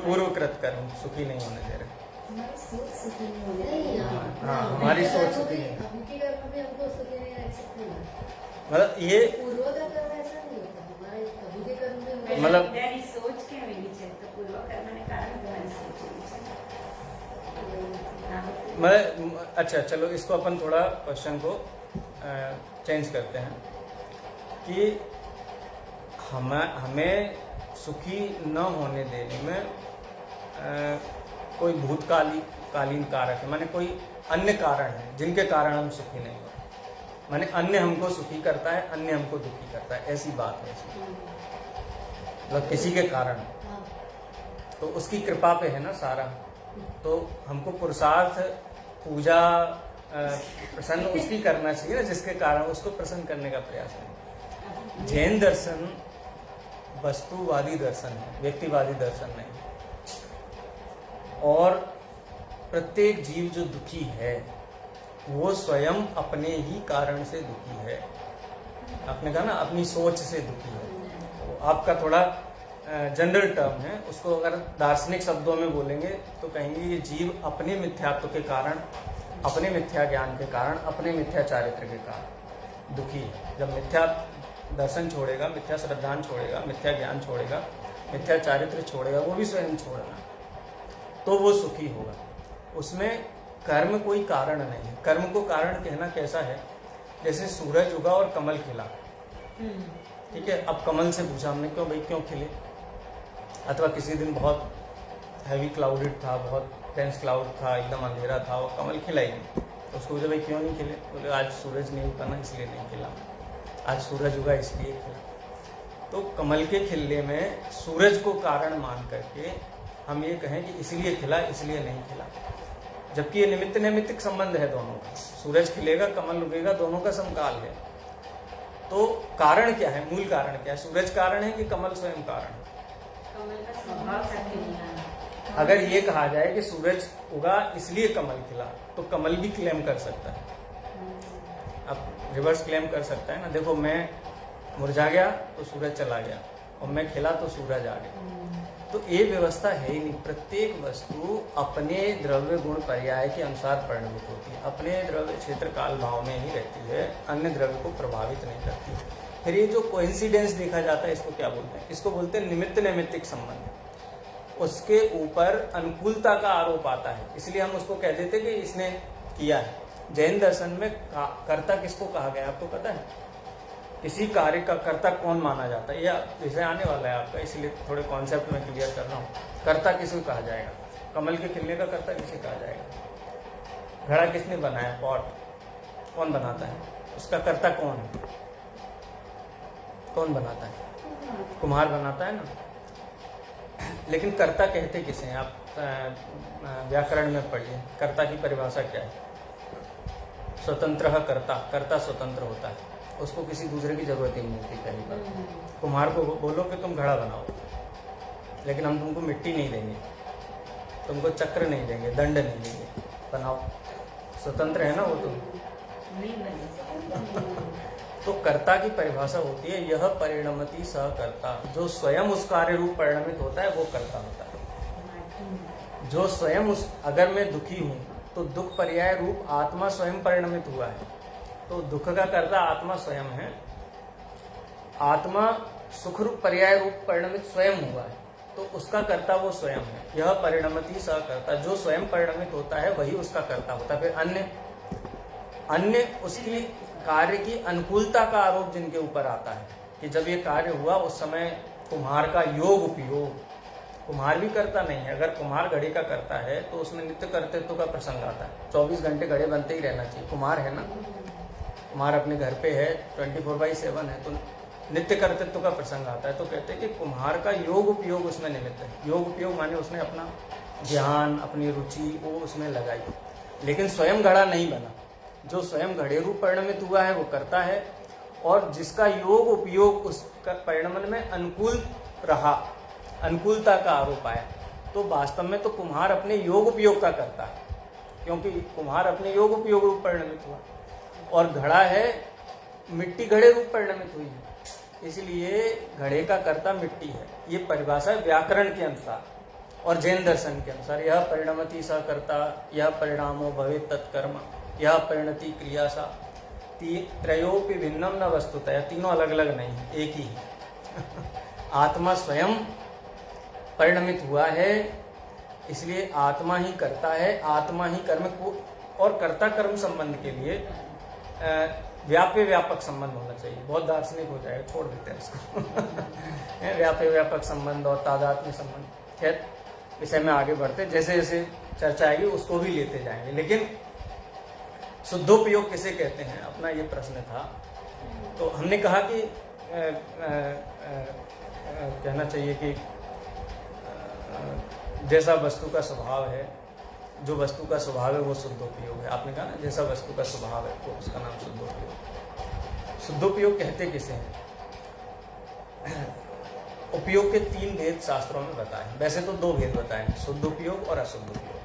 पूर्वकृत कर्म सुखी नहीं होने दे रहे। हाँ, हमारी सोच सुखी नहीं। मतलब ये मतलब अच्छा चलो इसको अपन थोड़ा क्वेश्चन को चेंज करते हैं कि हमें सुखी न होने देने में कोई भूतकालीन कारक है, माने कोई अन्य कारण है जिनके कारण हम सुखी नहीं होते, माने अन्य हमको सुखी करता है, अन्य हमको दुखी करता है, ऐसी बात है इसमें, मतलब किसी के कारण, हाँ, तो उसकी कृपा पे है ना सारा। तो हमको पुरुषार्थ पूजा प्रसन्न उसकी करना चाहिए ना जिसके कारण, उसको प्रसन्न करने का प्रयास करें। जैन दर्शन वस्तुवादी दर्शन है, व्यक्तिवादी दर्शन नहीं। और प्रत्येक जीव जो दुखी है वो स्वयं अपने ही कारण से दुखी है। आपने कहा ना अपनी सोच से दुखी है, तो आपका थोड़ा जनरल टर्म है, उसको अगर दार्शनिक शब्दों में बोलेंगे तो कहेंगे ये जीव अपने मिथ्यात्व के कारण, अपने मिथ्या ज्ञान के कारण, अपने मिथ्या चारित्र के कारण दुखी है। जब मिथ्या दर्शन छोड़ेगा, मिथ्या श्रद्धान छोड़ेगा, मिथ्या ज्ञान छोड़ेगा, मिथ्या चारित्र छोड़ेगा, वो भी स्वयं छोड़ेगा, तो वो सुखी होगा। उसमें कर्म कोई कारण नहीं है। कर्म को कारण कहना कैसा है, जैसे सूरज उगा और कमल खिला, ठीक है। अब कमल से पूछा हमने क्यों भाई क्यों खिले, अथवा किसी दिन बहुत हैवी क्लाउडेड था, बहुत डेंस क्लाउड था, एकदम अंधेरा था, वो कमल खिला ही नहीं, तो उसको पूछा भाई क्यों नहीं खिले, बोले आज सूरज नहीं उगा ना इसलिए नहीं खिला, आज सूरज उगा इसलिए खिला। तो कमल के खिलने में सूरज को कारण मान करके हम ये कहें कि इसलिए खिला इसलिए नहीं खिला, जबकि ये निमित्त नैमित्तिक संबंध है दोनों का। सूरज खिलेगा कमल उगेगा, दोनों का समकाल है। तो कारण क्या है, मूल कारण क्या है, सूरज कारण है कि कमल स्वयं कारण है? कमल का स्वभाव का खिलना। अगर ये कहा जाए कि सूरज उगा इसलिए कमल खिला, तो कमल भी क्लेम कर सकता है, अब रिवर्स क्लेम कर सकता है ना। देखो मैं मुरझा गया तो सूरज चला गया, और मैं खिला तो सूरज आ गया। तो ये व्यवस्था है ही नहीं। प्रत्येक वस्तु अपने द्रव्य गुण पर्याय के अनुसार परिणमित होती है, अपने द्रव्य क्षेत्र काल भाव में ही रहती है, अन्य द्रव्य को प्रभावित नहीं करती। फिर ये जो कोइंसिडेंस देखा जाता है, इसको क्या बोलते हैं? इसको बोलते हैं निमित्त नैमित्तिक संबंध। उसके ऊपर अनुकूलता का आरोप आता है, इसलिए हम उसको कह देते कि इसने किया है। जैन दर्शन में कर्ता किसको कहा गया आपको पता है? किसी कार्य का कर्ता कौन माना जाता है? यह विषय आने वाला है आपका, इसलिए थोड़े कॉन्सेप्ट में क्लियर कर रहा हूँ। कर्ता किसको कहा जाएगा? कमल के खिलने का कर्ता किसे कहा जाएगा? घड़ा किसने बनाया? पॉट कौन बनाता है? उसका कर्ता कौन है? कौन बनाता है? कुम्हार बनाता है ना। लेकिन कर्ता कहते किसे हैं? आप व्याकरण में पढ़िए, कर्ता की परिभाषा क्या है? स्वतंत्र कर्ता, कर्ता स्वतंत्र होता है, उसको किसी दूसरे की जरूरत ही नहीं होती। पहली बात, कुम्हार को बोलो कि तुम घड़ा बनाओ, लेकिन हम तुमको मिट्टी नहीं देंगे, तुमको चक्र नहीं देंगे, दंड नहीं देंगे, बनाओ। स्वतंत्र है ना वो तुम। तो कर्ता की परिभाषा होती है यह परिणमति सह कर्ता, जो स्वयं उस कार्य रूप परिणमित होता है वो कर्ता होता है। जो स्वयं उस, अगर मैं दुखी हूं तो दुख पर्याय रूप आत्मा स्वयं परिणमित हुआ है, तो दुख का कर्ता आत्मा स्वयं है। आत्मा सुख रूप पर्याय रूप परिणमित स्वयं हुआ है, तो उसका कर्ता वो स्वयं है। यह परिणमति सह कर्ता, जो स्वयं परिणमित होता है वही उसका कर्ता होता है। फिर अन्य उसकी कार्य की अनुकूलता का आरोप जिनके ऊपर आता है कि जब ये कार्य हुआ उस समय कुम्हार का योग उपयोग, कुम्हार भी करता नहीं है। अगर कुम्हार घड़े का करता है तो उसमें नित्य कर्तृत्व का प्रसंग आता है। 24 घंटे घड़े बनते ही रहना चाहिए, कुम्हार है ना, कुम्हार अपने घर पे है, 24/7 है, तो नित्य कर्तृत्व का प्रसंग आता है। तो कहते हैं कि कुम्हार का योग उपयोग उसमें निमित्त है। योग उपयोग माने उसने अपना ध्यान, अपनी रुचि वो उसमें लगाई, लेकिन स्वयं घड़ा नहीं बना। जो स्वयं घड़े रूप परिणमित हुआ है वो करता है, और जिसका योग उपयोग उस परिणमन में अनुकूल रहा, अनुकूलता का आरोप आया, तो वास्तव में तो कुम्हार अपने योग उपयोग का करता है, क्योंकि कुम्हार अपने योग उपयोग रूप परिणमित हुआ, और घड़ा है मिट्टी घड़े रूप परिणमित हुई है, इसलिए घड़े का कर्ता मिट्टी है। ये परिभाषा व्याकरण के अनुसार और जैन दर्शन के अनुसार। यह परिणमति स कर्ता, यह परिणामो भवेत् तत्कर्म, यह परिणति क्रिया सा, त्रयोपि भिन्नम न वस्तुतः, तीनों अलग अलग नहीं, एक ही है। आत्मा स्वयं परिणमित हुआ है, इसलिए आत्मा ही करता है, आत्मा ही कर्म को और कर्ता कर्म संबंध के लिए व्याप्य व्यापक संबंध होना चाहिए। बहुत दार्शनिक हो जाएगा, छोड़ देते हैं इसको। व्याप्य व्यापक संबंध और तादात्म्य संबंध, खैर विषय में आगे बढ़ते, जैसे जैसे चर्चा आएगी उसको भी लेते जाएंगे। लेकिन शुद्धोपयोग किसे कहते हैं, अपना ये प्रश्न था। तो हमने कहा कि कहना चाहिए कि जैसा वस्तु का स्वभाव है, जो वस्तु का स्वभाव है वो शुद्धोपयोग है। आपने कहा ना, जैसा वस्तु का स्वभाव है तो उसका नाम शुद्धोपयोग। शुद्धोपयोग कहते किसे हैं? उपयोग के 3 भेद शास्त्रों में बताए हैं। वैसे तो 2 भेद बताए हैं, शुद्धोपयोग और अशुद्धोपयोग।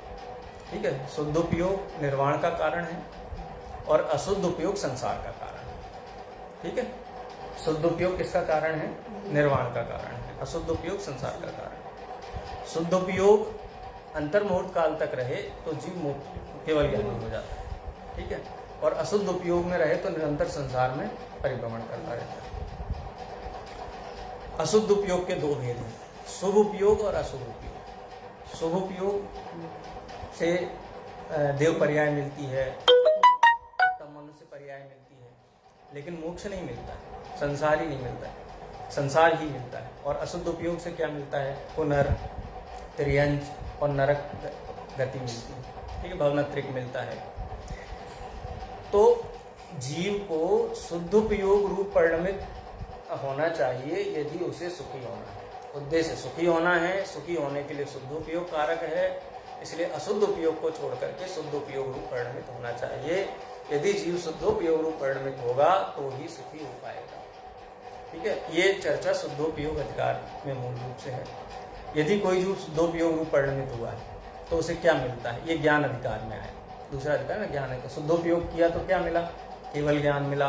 ठीक है, शुद्धोपयोग निर्वाण का कारण है और अशुद्ध उपयोग संसार का कारण है। ठीक है, शुद्ध उपयोग किसका कारण है? निर्वाण का कारण है। अशुद्ध उपयोग संसार का कारण है। शुद्ध उपयोग अंतर्मुहूर्त काल तक रहे तो जीव मुक्त केवल ज्ञानी हो जाता है। ठीक है, और अशुद्ध उपयोग में रहे तो निरंतर संसार में परिभ्रमण करता रहता है। अशुद्ध उपयोग के 2 भेद हैं, शुभ उपयोग और अशुभ उपयोग। शुभ उपयोग से देव पर्याय मिलती है, उत्तम मनुष्य पर्याय मिलती है, लेकिन मोक्ष नहीं मिलता है, संसार ही नहीं मिलता है, संसार ही मिलता है। और अशुद्ध उपयोग से क्या मिलता है? पुनर्, त्रियंज और नरक गति मिलती है। ठीक है, भवनत्रिक मिलता है। तो जीव को शुद्धोपयोग रूप परिणमित होना चाहिए यदि उसे सुखी होना है। उद्देश्य सुखी होना है, सुखी होने के लिए शुद्धोपयोग कारक है, इसलिए अशुद्ध उपयोग को छोड़ करके शुद्धोपयोग रूप परिणमित होना चाहिए। यदि जीव शुद्धोपयोग रूप परिणमित होगा तो ही सुखी हो पाएगा। ठीक है, ये चर्चा शुद्धोपयोग अधिकार में मूल रूप से है। यदि कोई जीव शुद्धोपयोग रूप परिणमित हुआ है तो उसे क्या मिलता है? ये ज्ञान अधिकार में आए। दूसरा अधिकार ना ज्ञान है, तो शुद्धोपयोग किया तो क्या मिला? केवल ज्ञान मिला,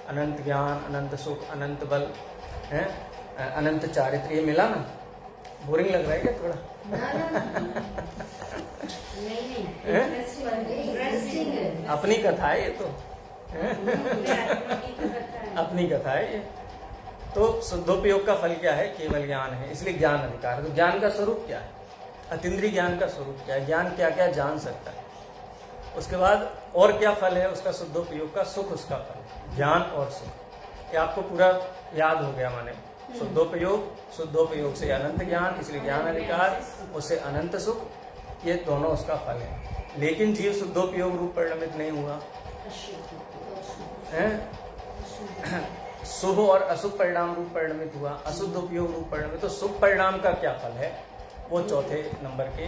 अनंत ज्ञान, अनंत सुख, अनंत बल है, अनंत चारित्र, ये मिला ना। बोरिंग लग रहा है क्या थोड़ा? नहीं, अपनी कथा है ये तो, अपनी कथा है ये। तो शुद्धोपयोग का फल क्या है? केवल ज्ञान है, इसलिए ज्ञान अधिकार। तो ज्ञान का स्वरूप क्या है? अतीन्द्रिय ज्ञान का स्वरूप क्या है? ज्ञान क्या क्या जान सकता है। उसके बाद और क्या फल है उसका? शुद्धोपयोग का सुख उसका फल, ज्ञान और सुख। ये आपको पूरा याद हो गया माने। शुद्धोपयोग, शुद्धोपयोग से अनंत ज्ञान, इसलिए ज्ञान अधिकार, उससे अनंत सुख, ये दोनों उसका फल है। लेकिन जीव शुद्धोपयोग रूप परिणमित नहीं हुआ है, शुभ और अशुभ परिणाम रूप परिणमित हुआ, अशुद्ध उपयोग रूप परिणमित। तो शुभ परिणाम का क्या फल है वो चौथे नंबर के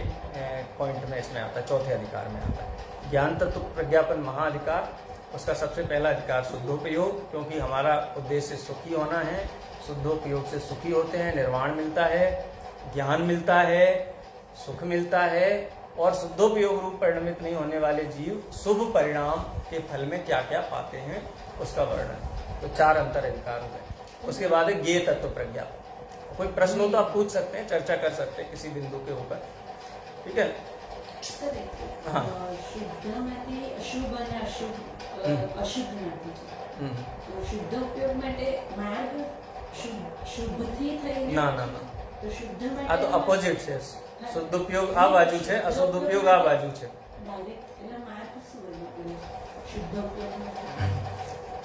पॉइंट में इसमें आता है, चौथे अधिकार में आता है। ज्ञान तत्व प्रज्ञापन महाअधिकार, उसका सबसे पहला अधिकार शुद्धोपयोग, क्योंकि हमारा उद्देश्य सुखी होना है। शुद्धोपयोग से सुखी होते हैं, निर्वाण मिलता है, ज्ञान मिलता है, सुख मिलता है। और शुद्धोपयोग रूप परिणमित नहीं होने वाले जीव शुभ परिणाम के फल में क्या क्या पाते हैं उसका वर्णन। तो 4 अंतर अधिकार हो गए। उसके बाद है ज्ञेय तत्व प्रज्ञापन। कोई प्रश्न हो तो आप पूछ सकते हैं, चर्चा कर सकते हैं किसी बिंदु के ऊपर। ठीक है, हाँ। શુદ્ધમાંથી અશુભ અને અશુદ્ધ નથી. તો શુદ્ધ ઉપયોગ માટે માર્ગ શુભથી થઈને ના ના ના, તો શુદ્ધ આ માટે તો અપોઝિટ છે। શુદ્ધ ઉપયોગ આ બાજુ છે, અશુદ્ધ ઉપયોગ આ બાજુ છે। ડાયરેક્ટ એના માર્ગ શું બનવું? શુદ્ધ ઉપયોગ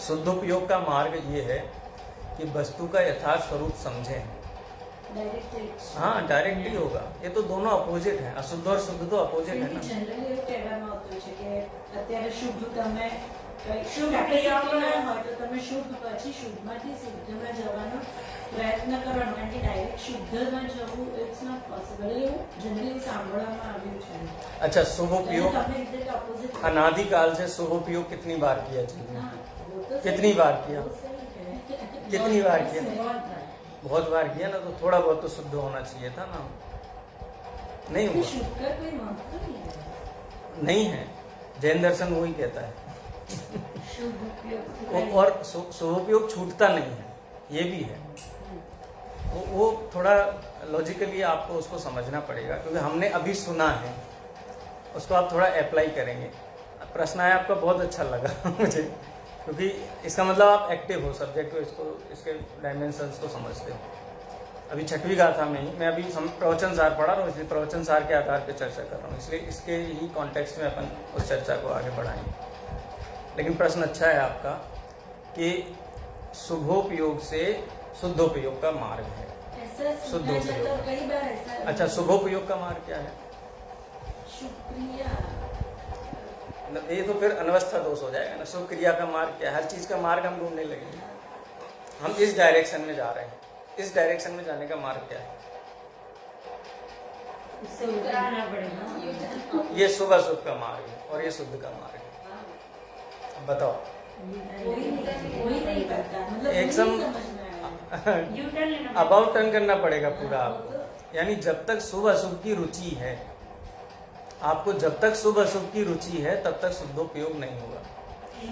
शुद्ध उपयोग का मार्ग ये है कि वस्तु का यथार्थ स्वरूप समझें। ડાયરેક્ટ हाँ, डायरेक्टली होगा। ये तो दोनों अपोजिट है, अशुद्ध और शुद्ध तो अपोजिट है ना। जनरली એવું કહેવામાં આવતું છે કે અત્યારે શુભ તમે શુભ કેપેસિટી ના હોય તો તમે શુભ પછી શુભમાંથી શુદ્ધમાં જવાનો પ્રયત્ન કરો, કારણ કે ડાયરેક્ટ શુદ્ધમાં જવું ઇટ્સ નોટ પોસિબલ. એવું જનરલી સાંભળવામાં આવ્યું છે. अच्छा, शुभ उपयोग તમે એક્ઝેક્ટ ઓપોઝિટ अनादिकाल से शुभ उपयोग कितनी बार किया जीवन में? कितनी बार किया? कितनी बार किया? बहुत बार किया ना, तो थोड़ा बहुत तो शुद्ध होना चाहिए था ना। नहीं हुआ, શુદ્ધ का कोई महत्व नहीं है. नहीं है। जैन दर्शन वही कहता है। शुभ उपयोग और शुभोपयोग छूटता नहीं है, ये भी है। वो थोड़ा लॉजिकली आपको उसको समझना पड़ेगा, क्योंकि हमने अभी सुना है, उसको आप थोड़ा अप्लाई करेंगे। प्रश्न आया आपका, बहुत अच्छा लगा मुझे, क्योंकि इसका मतलब आप एक्टिव हो, सब्जेक्ट को, इसको, इसके डायमेंशंस को समझते हो। अभी छठवीं गाथा में ही मैं अभी प्रवचन सार पढ़ा रहा हूँ, इसलिए प्रवचन सार के आधार पर चर्चा कर रहा हूँ, इसलिए इसके ही कॉन्टेक्स्ट में अपन उस चर्चा को आगे बढ़ाएंगे। लेकिन प्रश्न अच्छा है आपका कि शुभोपयोग से शुद्धोपयोग का मार्ग है। ऐसा शुद्ध सुना उपयोग। जाता, कई बार ऐसा अच्छा, शुभोपयोग का मार्ग क्या है? शुक्रिया। ये तो फिर अनवस्था दोष हो जाएगा ना। शुभ क्रिया का मार्ग क्या है? हर चीज का मार्ग हम ढूंढने लगेंगे। हम इस डायरेक्शन में जा रहे हैं, इस डायरेक्शन में जाने का मार्ग क्या है? उससे उतरना पड़ेगा। ये शुभ अशुभ का मार्ग है और ये शुद्ध का मार्ग है। बताओ। कोई नहीं करता, मतलब एकदम नहीं समझ में आया। यू टर्न लेना अबाउट टर्न करना पड़ेगा पूरा आपको। यानी जब तक शुभ अशुभ की रुचि है, आपको जब तक शुभ अशुभ की रुचि है तब तक शुद्धोपयोग नहीं होगा।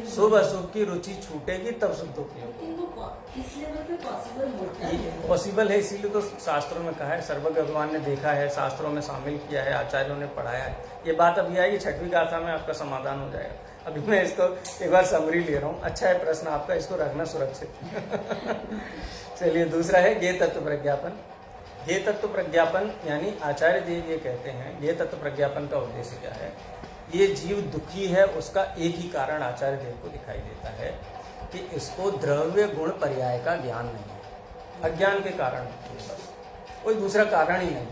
शुभ अशुभ की रुचि छूटेगी तब शुद्धोपयोग। लेकिन वो किस लेवल पे पॉसिबल होता है? पॉसिबल है, इसीलिए तो शास्त्रों में कहा है, सर्वज्ञ भगवान ने देखा है, शास्त्रों में शामिल किया है, आचार्यों ने पढ़ाया है। ये बात अभी आएगी छठवीं गाथा में, आपका समाधान हो जाएगा। अभी मैं इसको एक बार समरी ले रहा हूँ। अच्छा है प्रश्न आपका, इसको रखना सुरक्षित। चलिए, दूसरा है ज्ञेय तत्व प्रज्ञापन। ज्ञेय तत्व प्रज्ञापन यानी आचार्य देव ये कहते हैं, ज्ञेय तत्व प्रज्ञापन का उद्देश्य क्या है? ये जीव दुखी है, उसका एक ही कारण आचार्य देव को दिखाई देता है कि इसको द्रव्य गुण पर्याय का ज्ञान नहीं है। अज्ञान के कारण, बस कोई दूसरा कारण ही नहीं,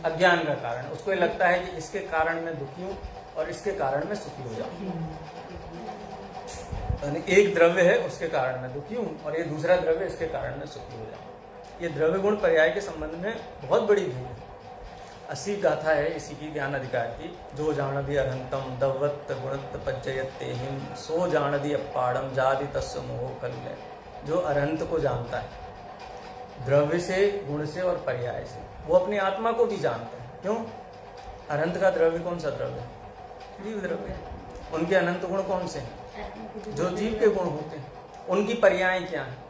अज्ञान का कारण। उसको ये लगता है कि इसके कारण मैं दुखी हूँ और इसके कारण मैं सुखी हो जाऊँ। यानी एक द्रव्य है, उसके कारण मैं दुखी हूँ, और ये दूसरा द्रव्य, इसके कारण मैं सुखी हो जाऊँ। ये द्रव्य गुण पर्याय के संबंध में बहुत बड़ी भूल है। 80 गाथा है इसी की, ज्ञान अधिकार की। जो जानदि अरहंतम दवत्त गुणत्त पज्जयत्ते हिम सो जानदि अपाड़म जाति तस्व मोह कल्ले। जो अरहंत को जानता है द्रव्य से, गुण से और पर्याय से, वो अपनी आत्मा को भी जानता है। क्यों? अरहंत का द्रव्य कौन सा द्रव्य है? जीव द्रव्य। उनके अनंत गुण कौन से हैं? जो जीव के गुण होते हैं। उनकी पर्याय क्या है?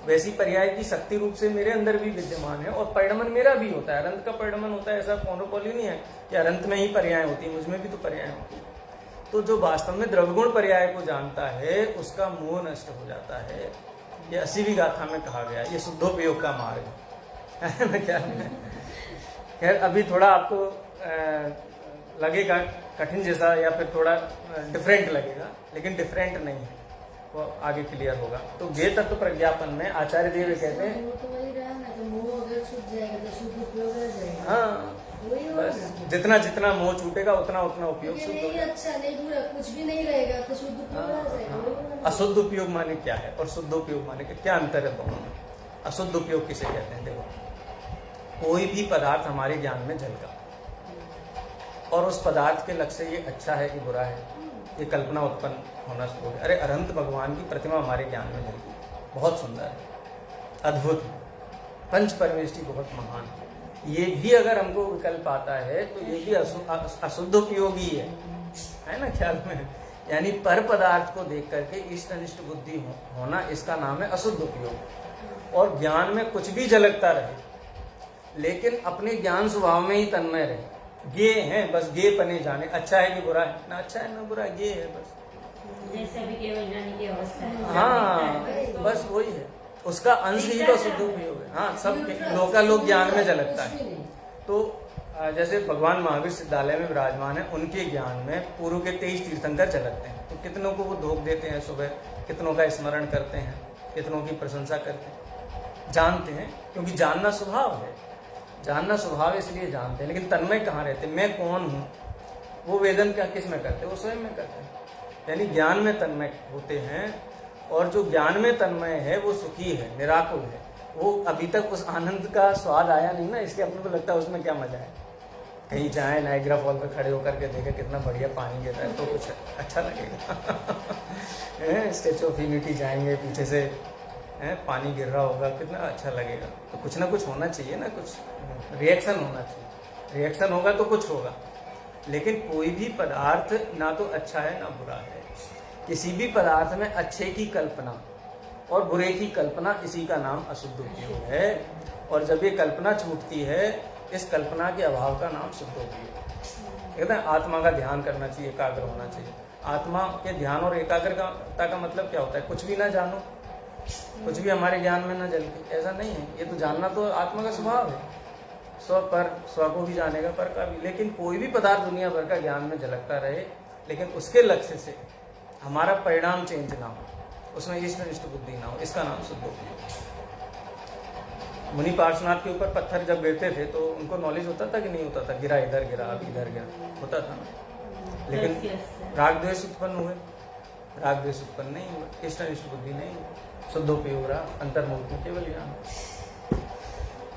वैसी पर्याय की शक्ति रूप से मेरे अंदर भी विद्यमान है, और परिणमन मेरा भी होता है। अनंत का परिणमन होता है, ऐसा मोनोपोली नहीं है कि अनंत में ही पर्याय होती है, मुझमें भी तो पर्याय होती है। तो जो वास्तव में द्रव्यगुण पर्याय को जानता है, उसका मोह नष्ट हो जाता है। ये 80वीं गाथा में कहा गया, ये शुद्धोपयोग का मार्ग है। क्या खैर, अभी थोड़ा आपको लगेगा कठिन जैसा, या फिर थोड़ा डिफरेंट लगेगा, लेकिन डिफरेंट नहीं है, वो आगे क्लियर होगा। तो ज्ञेय तत्व प्रज्ञापन में आचार्य देव कहते हैं, वो तो वही रहा ना, तो मोह अगर छूट जाएगा तो शुद्ध उपयोग रह जाएगा। हाँ, वही होगा बस ना। जितना जितना मोह छूटेगा उतना उतना उपयोग क्योंकि शुद्ध नहीं होगा। अच्छा नहीं बुरा कुछ भी नहीं रहेगा तो शुद्ध उपयोग रह जाएगा। वही होगा ना। अशुद्ध उपयोग माने क्या है और शुद्ध उपयोग माने क्या अंतर है दोनों में? अशुद्ध उपयोग किसे कहते हैं? देखो, कोई भी पदार्थ हमारे ज्ञान में झलका और उस पदार्थ के लक्ष्य ये अच्छा है कि बुरा है, ये कल्पना उत्पन्न होना शुरू हो गई। अरे, अनंत भगवान की प्रतिमा हमारे ज्ञान में झलकी, बहुत सुंदर है, अद्भुत है, पंच परमेष्टि बहुत महान है। ये भी अगर हमको विकल्प आता है तो ये भी अशुद्ध उपयोगी है ना ख्याल में? यानी पर पदार्थ को देख करके इष्ट अनिष्ट बुद्धि होना, इसका नाम है अशुद्ध उपयोग। और ज्ञान में कुछ भी झलकता रहे, लेकिन अपने ज्ञान स्वभाव में ही तन्मय रहे। गे है, बस गे पने जाने, अच्छा है कि बुरा है, ना अच्छा है ना बुरा, गे है बस। जैसे भी केवल जाने की अवस्था है। हाँ, बस वही है, उसका अंश ही तो शुद्ध उपयोग है। हाँ, सब लोकालोक ज्ञान में झलकता है। तो जैसे भगवान महावीर सिद्धालय में विराजमान है, उनके ज्ञान में पूर्व के 23 तीर्थंकर झलकते हैं। तो कितनों को वो धोख देते हैं, सुबह कितनों का स्मरण करते हैं, कितनों की प्रशंसा करते हैं, जानते हैं, क्योंकि जानना स्वभाव है। जानना स्वभाव इसलिए जानते हैं, लेकिन तन्मय कहाँ रहते? मैं कौन हूँ, वो वेदन क्या किस में करते? वो स्वयं में करते हैं। यानी ज्ञान में तन्मय होते हैं, और जो ज्ञान में तन्मय है वो सुखी है, निराकुल है। वो अभी तक उस आनंद का स्वाद आया नहीं ना, इसलिए अपने को लगता है उसमें क्या मजा है। कहीं जाए, नायग्रा फॉल पे खड़े होकर के देखे कितना बढ़िया पानी गिर रहा है, तो कुछ अच्छा लगेगा। स्टैच्यू ऑफ यूनिटी जाएंगे, पीछे से पानी गिर रहा होगा, कितना अच्छा लगेगा। तो कुछ ना कुछ होना चाहिए ना, कुछ रिएक्शन होना चाहिए। रिएक्शन होगा तो कुछ होगा। लेकिन कोई भी पदार्थ ना तो अच्छा है ना बुरा है। किसी भी पदार्थ में अच्छे की कल्पना और बुरे की कल्पना, इसी का नाम अशुद्ध उपयोग है। और जब ये कल्पना छूटती है, इस कल्पना के अभाव का नाम शुद्ध उपयोग। कहते हैं आत्मा का ध्यान करना चाहिए, एकाग्र होना चाहिए। आत्मा के ध्यान और एकाग्रता का मतलब क्या होता है? कुछ भी ना जानो, कुछ भी हमारे ज्ञान में न झलके, ऐसा नहीं है। ये तो जानना तो आत्मा का स्वभाव है, स्व पर स्व को भी जानेगा, पर का भी। लेकिन कोई भी पदार्थ दुनिया भर का ज्ञान में झलकता रहे, लेकिन उसके लक्ष्य से हमारा परिणाम चेंज ना हो, उसमें ईश्वरनिष्ठ बुद्धि ना हो, इसका नाम शुद्धोपयोग। मुनि पार्श्वनाथ के ऊपर पत्थर जब गिरते थे तो उनको नॉलेज होता था कि नहीं होता था? गिरा इधर, गिरा अब इधर गिरा, होता था ना। लेकिन राग द्वेष उत्पन्न हुए, राग द्वेष उत्पन्न नहीं हुए, इष्टनिष्ठ बुद्धि नहीं हुई, शुद्धोपयोग रहा, अंतर्मुख में केवल ज्ञान।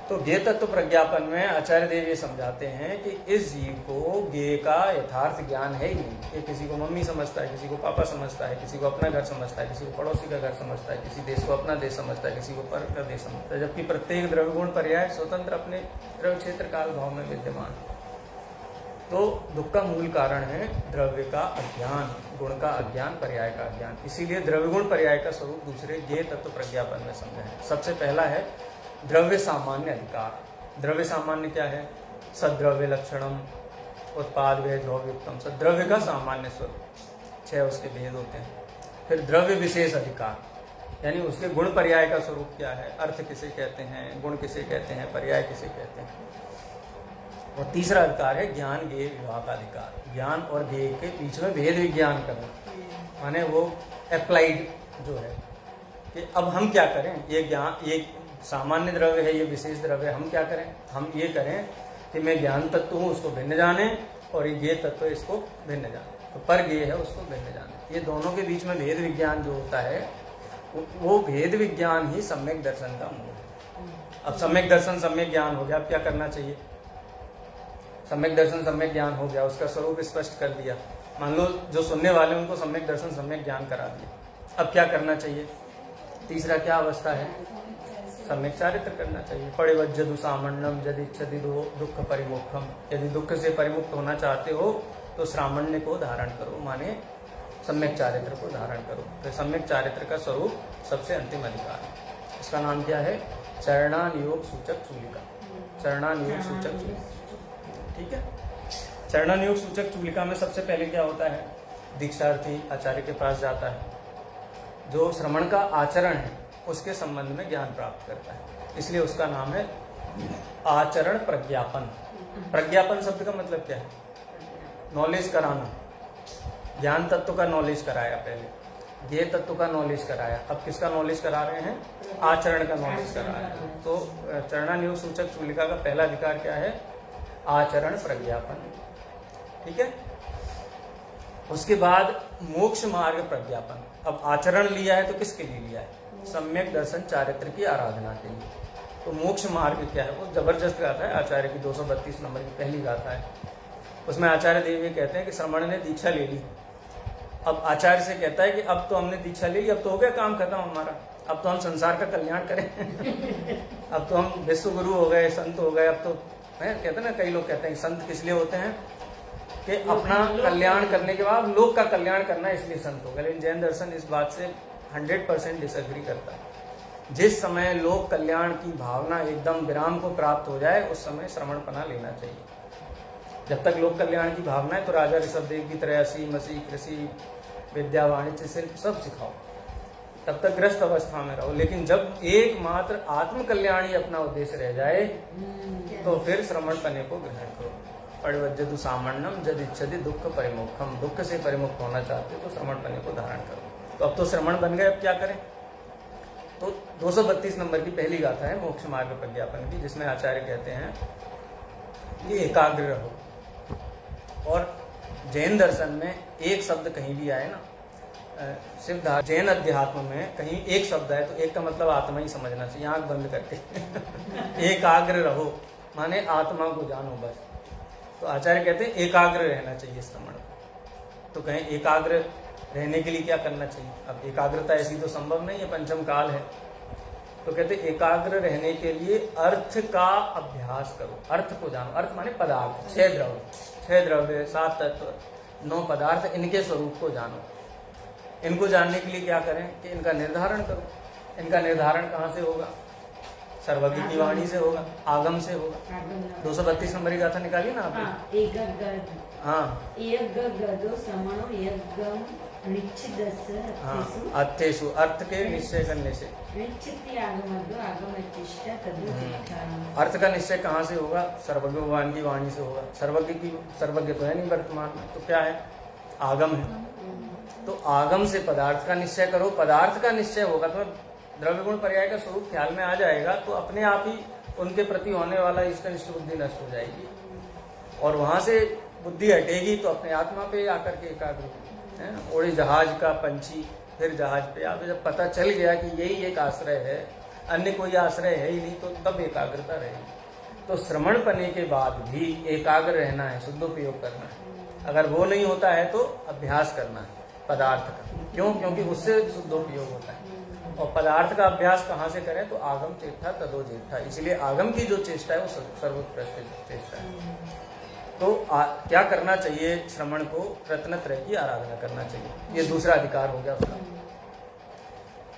तो ज्ञेय तत्व प्रज्ञापन में आचार्य देव ये समझाते हैं कि इस जीव को ज्ञेय का यथार्थ ज्ञान है ही नहीं। ये किसी को मम्मी समझता है, किसी को पापा समझता है, किसी को अपना घर समझता है, किसी को पड़ोसी का घर समझता है, किसी देश को अपना देश समझता है, किसी को पर का देश समझता है, जबकि प्रत्येक द्रव्य गुण पर्याय स्वतंत्र अपने द्रव्य क्षेत्र काल भाव में विद्यमान। तो दुख का मूल कारण है द्रव्य का अज्ञान, गुण का अज्ञान, पर्याय का अज्ञान। इसीलिए द्रव्य गुण पर्याय का स्वरूप दूसरे ज्ञेय तत्व प्रज्ञापन में समझा है। सबसे पहला है द्रव्य सामान्य अधिकार। द्रव्य सामान्य क्या है? सद्द्रव्य लक्षणम उत्पाद वे द्रव्युक्तम। सद्द्रव्य का सामान्य स्वरूप, 6 उसके भेद होते हैं। फिर द्रव्य विशेष अधिकार, यानी उसके गुण पर्याय का स्वरूप क्या है, अर्थ किसे कहते हैं, गुण किसे कहते हैं, पर्याय किसे कहते हैं। और तीसरा अधिकार है ज्ञान ज्ञेय विभाग अधिकार। ज्ञान और ज्ञेय के बीच में भेद विज्ञान करना, माने वो अप्लाइड जो है कि अब हम क्या करें, ये ज्ञान, ये सामान्य द्रव्य है, ये विशेष द्रव्य है, हम क्या करें? हम ये करें कि मैं ज्ञान तत्व हूँ उसको भिन्न जाने, और ये ज्ञेय तत्व इसको भिन्न जाने। तो पर ज्ञेय है उसको भिन्न जाने। ये दोनों के बीच में भेद विज्ञान जो होता है वो भेद विज्ञान ही सम्यक दर्शन का मूल है। अब सम्यक दर्शन सम्यक ज्ञान हो गया, अब क्या करना चाहिए? सम्यक दर्शन सम्यक ज्ञान हो गया, उसका स्वरूप स्पष्ट कर दिया। मान लो जो सुनने वाले उनको सम्यक दर्शन सम्यक ज्ञान करा दिया, अब क्या करना चाहिए? तीसरा क्या अवस्था है? सम्यक चारित्र करना चाहिए। परिवज्जतु सामण्यम यदि इच्छति दुख परिमुखम। यदि दुख से परिमुक्त होना चाहते हो तो श्रामण्य को धारण करो, माने सम्यक चारित्र को धारण करो। तो सम्यक चारित्र का स्वरूप सबसे अंतिम अधिकार है। इसका नाम क्या है? चरणानुयोग सूचक चूलिका। चरणानुयोग सूचक चूलिका, ठीक है। चरणानुयोग सूचक चूलिका में सबसे पहले क्या होता है? दीक्षार्थी आचार्य के पास जाता है, जो श्रवण का आचरण है उसके संबंध में ज्ञान प्राप्त करता है, इसलिए उसका नाम है आचरण प्रज्ञापन। प्रज्ञापन शब्द का मतलब क्या है? नॉलेज कराना। ज्ञान तत्व का नॉलेज कराया पहले, ज्ञेय तत्व का नॉलेज कराया, अब किसका नॉलेज करा रहे हैं? आचरण का नॉलेज करा रहे हैं। तो चरणानुयोग सूचक चूलिका का पहला अधिकार क्या है? आचरण प्रज्ञापन, ठीक है। उसके बाद मोक्ष मार्ग प्रज्ञापन। अब आचरण लिया है तो किसके लिए लिया है? सम्यक दर्शन चारित्र की आराधना के लिए। तो मोक्ष मार्ग क्या है? वो जबरदस्त गाथा है, आचार्य की 232 नंबर की पहली गाथा है। उसमें आचार्य देव ये कहते हैं कि श्रमण ने दीक्षा ले ली। अब आचार्य से कहता है कि अब तो हमने दीक्षा ले ली, अब तो हो गया काम खत्म हमारा, अब तो हम संसार का कल्याण करें अब तो हम विश्व गुरु हो गए, संत हो गए। अब तो कहते हैं ना, कई लोग कहते हैं संत किस लिए होते हैं कि अपना कल्याण करने के बाद लोग का कल्याण करना, इसलिए संत हो गए। लेकिन जैन दर्शन इस बात से 100% डिसएग्री करता है। जिस समय लोक कल्याण की भावना एकदम विराम को प्राप्त हो जाए उस समय श्रवणपना लेना चाहिए। जब तक लोक कल्याण की भावना है तो राजा ऋषभदेव की तरह सी मसीह कृषि विद्या वाणिज्य शिल्प सब सिखाओ, तब तक ग्रस्त अवस्था में रहो। लेकिन जब एकमात्र आत्म कल्याण ही अपना उद्देश्य रह जाए तो फिर श्रवणपने को ग्रहण करो। परिवज्जतु सामण्यम यदि इच्छति दुख परिमुखम। दुख से परिमुक्त होना चाहते तो श्रवणपने को धारण करो। तो अब तो श्रवण बन गए, अब क्या करें? तो 232 नंबर की पहली गाथा है मोक्ष मार्ग प्रज्ञापन की, जिसमें आचार्य कहते हैं कि एकाग्र रहो। और जैन दर्शन में एक शब्द कहीं भी आए ना, सिर्फ जैन अध्यात्म में कहीं एक शब्द है तो एक का मतलब आत्मा ही समझना चाहिए, आंख बंद करके एकाग्र रहो माने आत्मा को जानो बस। तो आचार्य कहते हैं एकाग्र रहना चाहिए श्रवण। तो कहें एकाग्र रहने के लिए क्या करना चाहिए? अब एकाग्रता ऐसी तो संभव नहीं है, पंचम काल है। तो कहते एकाग्र रहने के लिए अर्थ का अभ्यास करो, अर्थ को जानो। अर्थ माने पदार्थ, 6 द्रव्य 7 तत्व 9 पदार्थ, इनके स्वरूप को जानो। इनको जानने के लिए क्या करें कि इनका निर्धारण करो। इनका निर्धारण कहाँ से होगा? सर्वज्ञ की वाणी से होगा, आगम से होगा। 232 नंबर की गाथा निकालिए ना आप। निश्चितस्य हाँ अर्थेषु अर्थेषु अर्थ के निश्चय करने से। निश्चित आगमद्यो आगमनिष्ठ तद्वत् अर्थ का निश्चय कहाँ से होगा? सर्वज्ञ भगवान की वाणी से होगा। सर्वज्ञ तो है नहीं वर्तमान में, तो क्या है? आगम है। तो आगम से पदार्थ का निश्चय करो। पदार्थ का निश्चय होगा तो द्रव्य गुण पर्याय का स्वरूप ख्याल में आ जाएगा, तो अपने आप ही उनके प्रति होने वाला इष्ट अनिष्ट बुद्धि नष्ट हो जाएगी, और वहां से बुद्धि हटेगी तो अपने आत्मा पे आकर के एकाग्र है ना। उड़े जहाज का पंछी फिर जहाज पे आगे जब पता चल गया कि यही एक आश्रय है, अन्य कोई आश्रय है ही नहीं, तो तब एकाग्रता रहेगी। तो श्रवण करने के बाद भी एकाग्र रहना है, शुद्धोपयोग करना है। अगर वो नहीं होता है तो अभ्यास करना है पदार्थ का। क्यों? क्योंकि उससे शुद्धोपयोग होता है। और पदार्थ का अभ्यास कहाँ से करें? तो आगम चेष्टा तदो जेष्ठा। इसलिए आगम की जो चेष्टा है वो सर्वोत्कृष्ट चेष्टा है। तो क्या करना चाहिए? श्रवण को रत्नत्रय की आराधना करना चाहिए। ये दूसरा अधिकार हो गया उसका।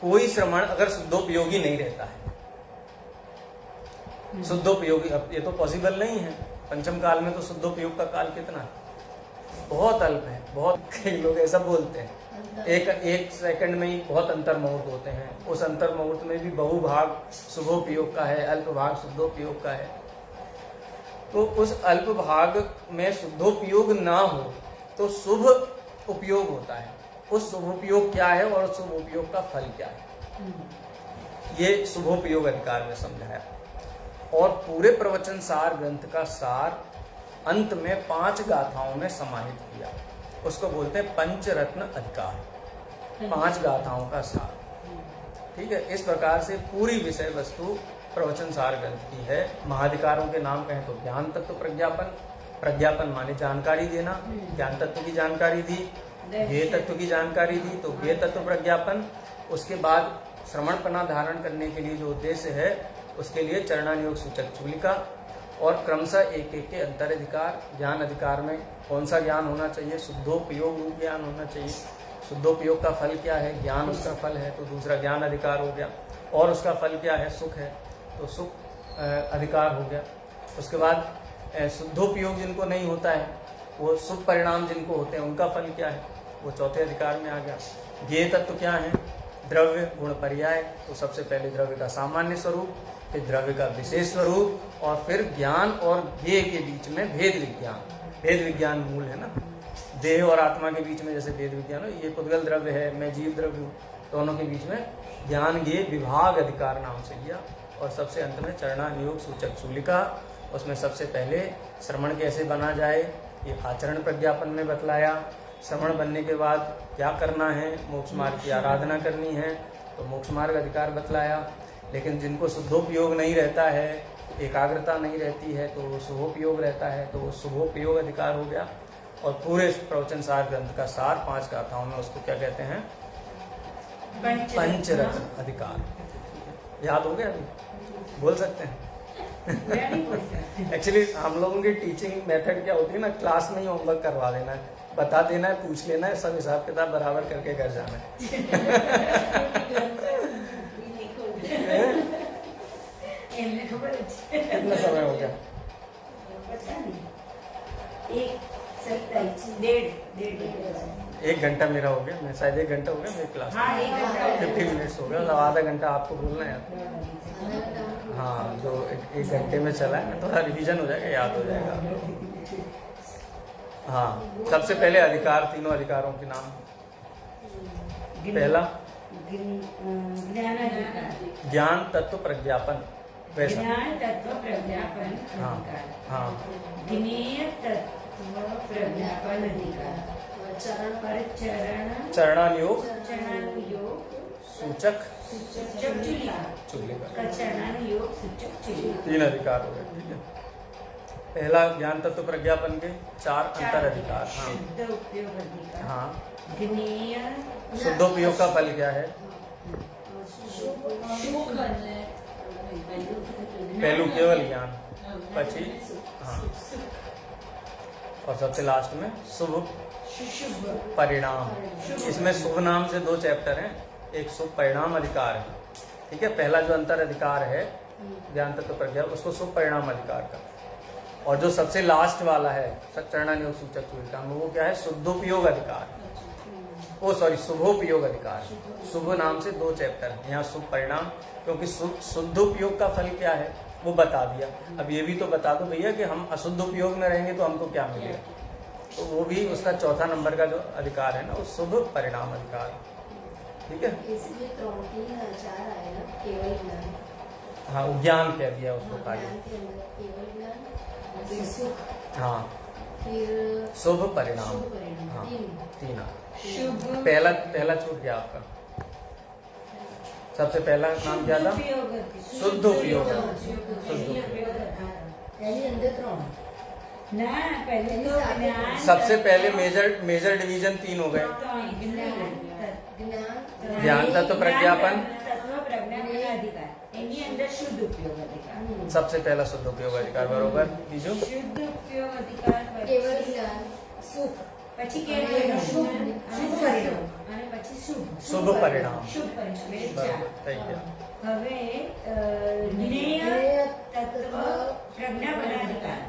कोई श्रवण अगर शुद्धोपयोगी नहीं रहता है, शुद्धोपयोगी, अब ये तो पॉसिबल नहीं है। पंचम काल में तो शुद्धोपयोग का काल कितना है? बहुत अल्प है। बहुत कई लोग ऐसा बोलते हैं एक सेकंड में ही बहुत अंतर मुहूर्त होते हैं। उस अंतर मुहूर्त में भी बहुभाग शुभोपयोग का है, अल्प भाग शुद्धोपयोग का है। तो उस अल्प भाग में शुद्धोपयोग ना हो तो शुभ उपयोग होता है। उस शुभोपयोग क्या है और शुभोपयोग का फल क्या है, ये शुभोपयोग अधिकार में समझाया। और पूरे प्रवचन सार ग्रंथ का सार अंत में 5 गाथाओं में समाहित किया। उसको बोलते हैं पंचरत्न अधिकार, 5 गाथाओं का सार। ठीक है। इस प्रकार से पूरी विषय वस्तु प्रवचन सार ग्रंथ की है। महाधिकारों के नाम कहें तो ज्ञान तत्व प्रज्ञापन, प्रज्ञापन माने जानकारी देना, ज्ञान तत्व की जानकारी दी, ज्ञेय तत्व की जानकारी दी, तो ज्ञेय तत्व प्रज्ञापन। उसके बाद श्रवणपना धारण करने के लिए जो उद्देश्य है उसके लिए चरणानुयोग सूचक चूलिका, और क्रमशः एक एक के अंतर अधिकार। ज्ञान अधिकार में कौन सा ज्ञान होना चाहिए? शुद्धोपयोग रूप ज्ञान होना चाहिए। शुद्धोपयोग का फल क्या है? ज्ञान उसका फल है, तो दूसरा ज्ञान अधिकार हो गया। और उसका फल क्या है? सुख है, तो सुख अधिकार हो गया। उसके बाद शुद्धोपयोग जिनको नहीं होता है, वो शुभ परिणाम जिनको होते हैं, उनका फल क्या है? वो चौथे अधिकार में आ गया। ज्ञेय तत्व क्या है? द्रव्य गुण पर्याय। तो सबसे पहले द्रव्य का सामान्य स्वरूप, फिर द्रव्य का विशेष स्वरूप, और फिर ज्ञान और ज्ञेय के बीच में भेद विज्ञान। भेद विज्ञान मूल है ना, देह और आत्मा के बीच में जैसे भेद विज्ञान हो, ये पुद्गल द्रव्य है, मैं जीव द्रव्य हूँ, दोनों के बीच में ज्ञान ज्ञेय विभाग अधिकार नाम से लिया। और सबसे अंत में चरणानुयोग सूचक चूलिका। उसमें सबसे पहले श्रवण कैसे बना जाए ये आचरण प्रज्ञापन में बतलाया। श्रवण बनने के बाद क्या करना है? मोक्ष मार्ग की आराधना करनी है, तो मोक्ष मार्ग अधिकार बतलाया। लेकिन जिनको शुद्धोपयोग नहीं रहता है, एकाग्रता नहीं रहती है, तो वो शुभोपयोग रहता है, तो वो शुभोपयोग अधिकार हो गया। और पूरे प्रवचन सार ग्रंथ का सार 5 गाथाओं में उसको क्या कहते हैं? पंचरत्न अधिकार। याद हो गया? अभी बोल सकते हैं? एक्चुअली हम लोगों की टीचिंग मेथड क्या होती है ना, क्लास में ही होमवर्क करवा देना है, बता देना है, पूछ लेना है, सब हिसाब किताब बराबर करके घर जाना है। कितना समय हो गया? एक घंटा मेरा हो गया, मैं शायद 1 घंटा हो गया मेरी क्लास। 50 मिनट्स हो गया, मतलब आधा घंटा आपको बोलना है। हाँ, जो 1 घंटे में चला है थोड़ा रिवीजन हो जाएगा, याद हो जाएगा। हाँ, सबसे पहले अधिकार, तीनों अधिकारों के नाम। पहला ज्ञान तत्व प्रज्ञापन, वैसा। ज्ञान तत्व प्रज्ञापन हाँ हाँ। ज्ञेय तत्व प्रज्ञापन अधिकार। चरणानुयोग चरणानुयोग सूचक चूलिका। चरणानुयोग सूचक चूलिका। 3 अधिकार हो गए। ठीक है। पहला ज्ञान तत्व प्रज्ञापन के 4 अंतर अधिकार। हाँ शुद्ध उपयोग अधिकार। हाँ। ज्ञेय शुद्धोपयोग का फल क्या है? पहलू केवल ज्ञान, पची हाँ, और सबसे लास्ट में शुभ परिणाम। इसमें शुभ नाम से 2 चैप्टर हैं, एक शुभ परिणाम अधिकार है। ठीक है। पहला जो अंतर अधिकार है ज्ञान तत्व प्रज्ञा, उसको शुभ परिणाम अधिकार का। और जो सबसे लास्ट वाला है चरणानुयोग सूचक चूलिका, वो क्या है? शुद्धोपयोग अधिकार। ओ सॉरी, शुभोपयोग अधिकार। शुभ नाम से 2 चैप्टर है, यहाँ शुभ परिणाम, क्योंकि शुद्ध उपयोग का फल क्या है वो बता दिया। अब ये भी तो बता दो भैया कि हम अशुद्ध उपयोग में रहेंगे तो हमको क्या मिलेगा, तो वो भी उसका चौथा नंबर का जो अधिकार है ना, वो शुभ परिणाम अधिकार। ठीक है, इसलिए 3-4 आए ना, केवल ज्ञान। हाँ, ज्ञान कह दिया उसको खाली। ज्ञान के अंदर केवल ज्ञान, फिर सुख, हाँ, फिर शुभ परिणाम। शुभ परिणाम, हाँ, 3। 3। शुभ पहला छूट गया आपका। सबसे पहला नाम क्या था? शुद्ध उपयोग। यानी अंदर 3। ना पहले तो ज्ञान, सबसे पहले मेजर डिवीजन 3 हो गए। ज्ञान, ज्ञान तत्व प्रज्ञापन, तत्व प्रज्ञापन अधिकार, एनी अंदर शुद्ध उपयोग अधिकार। सबसे पहला शुद्ध उपयोग अधिकार, बरोबर। बीजू શુદ્ધ ઉપયોગ અધિકાર केवल ज्ञान, सुख, પછી અને કેવળ શુભ શુભ પરિણામ અને પછી શુભ शुभ परिणाम, શુભ પરિણામ એટલે बरोबर, 4। થઈ ગયા। હવે જ્ઞેય તત્વ પ્રજ્ઞાપન અધિકાર,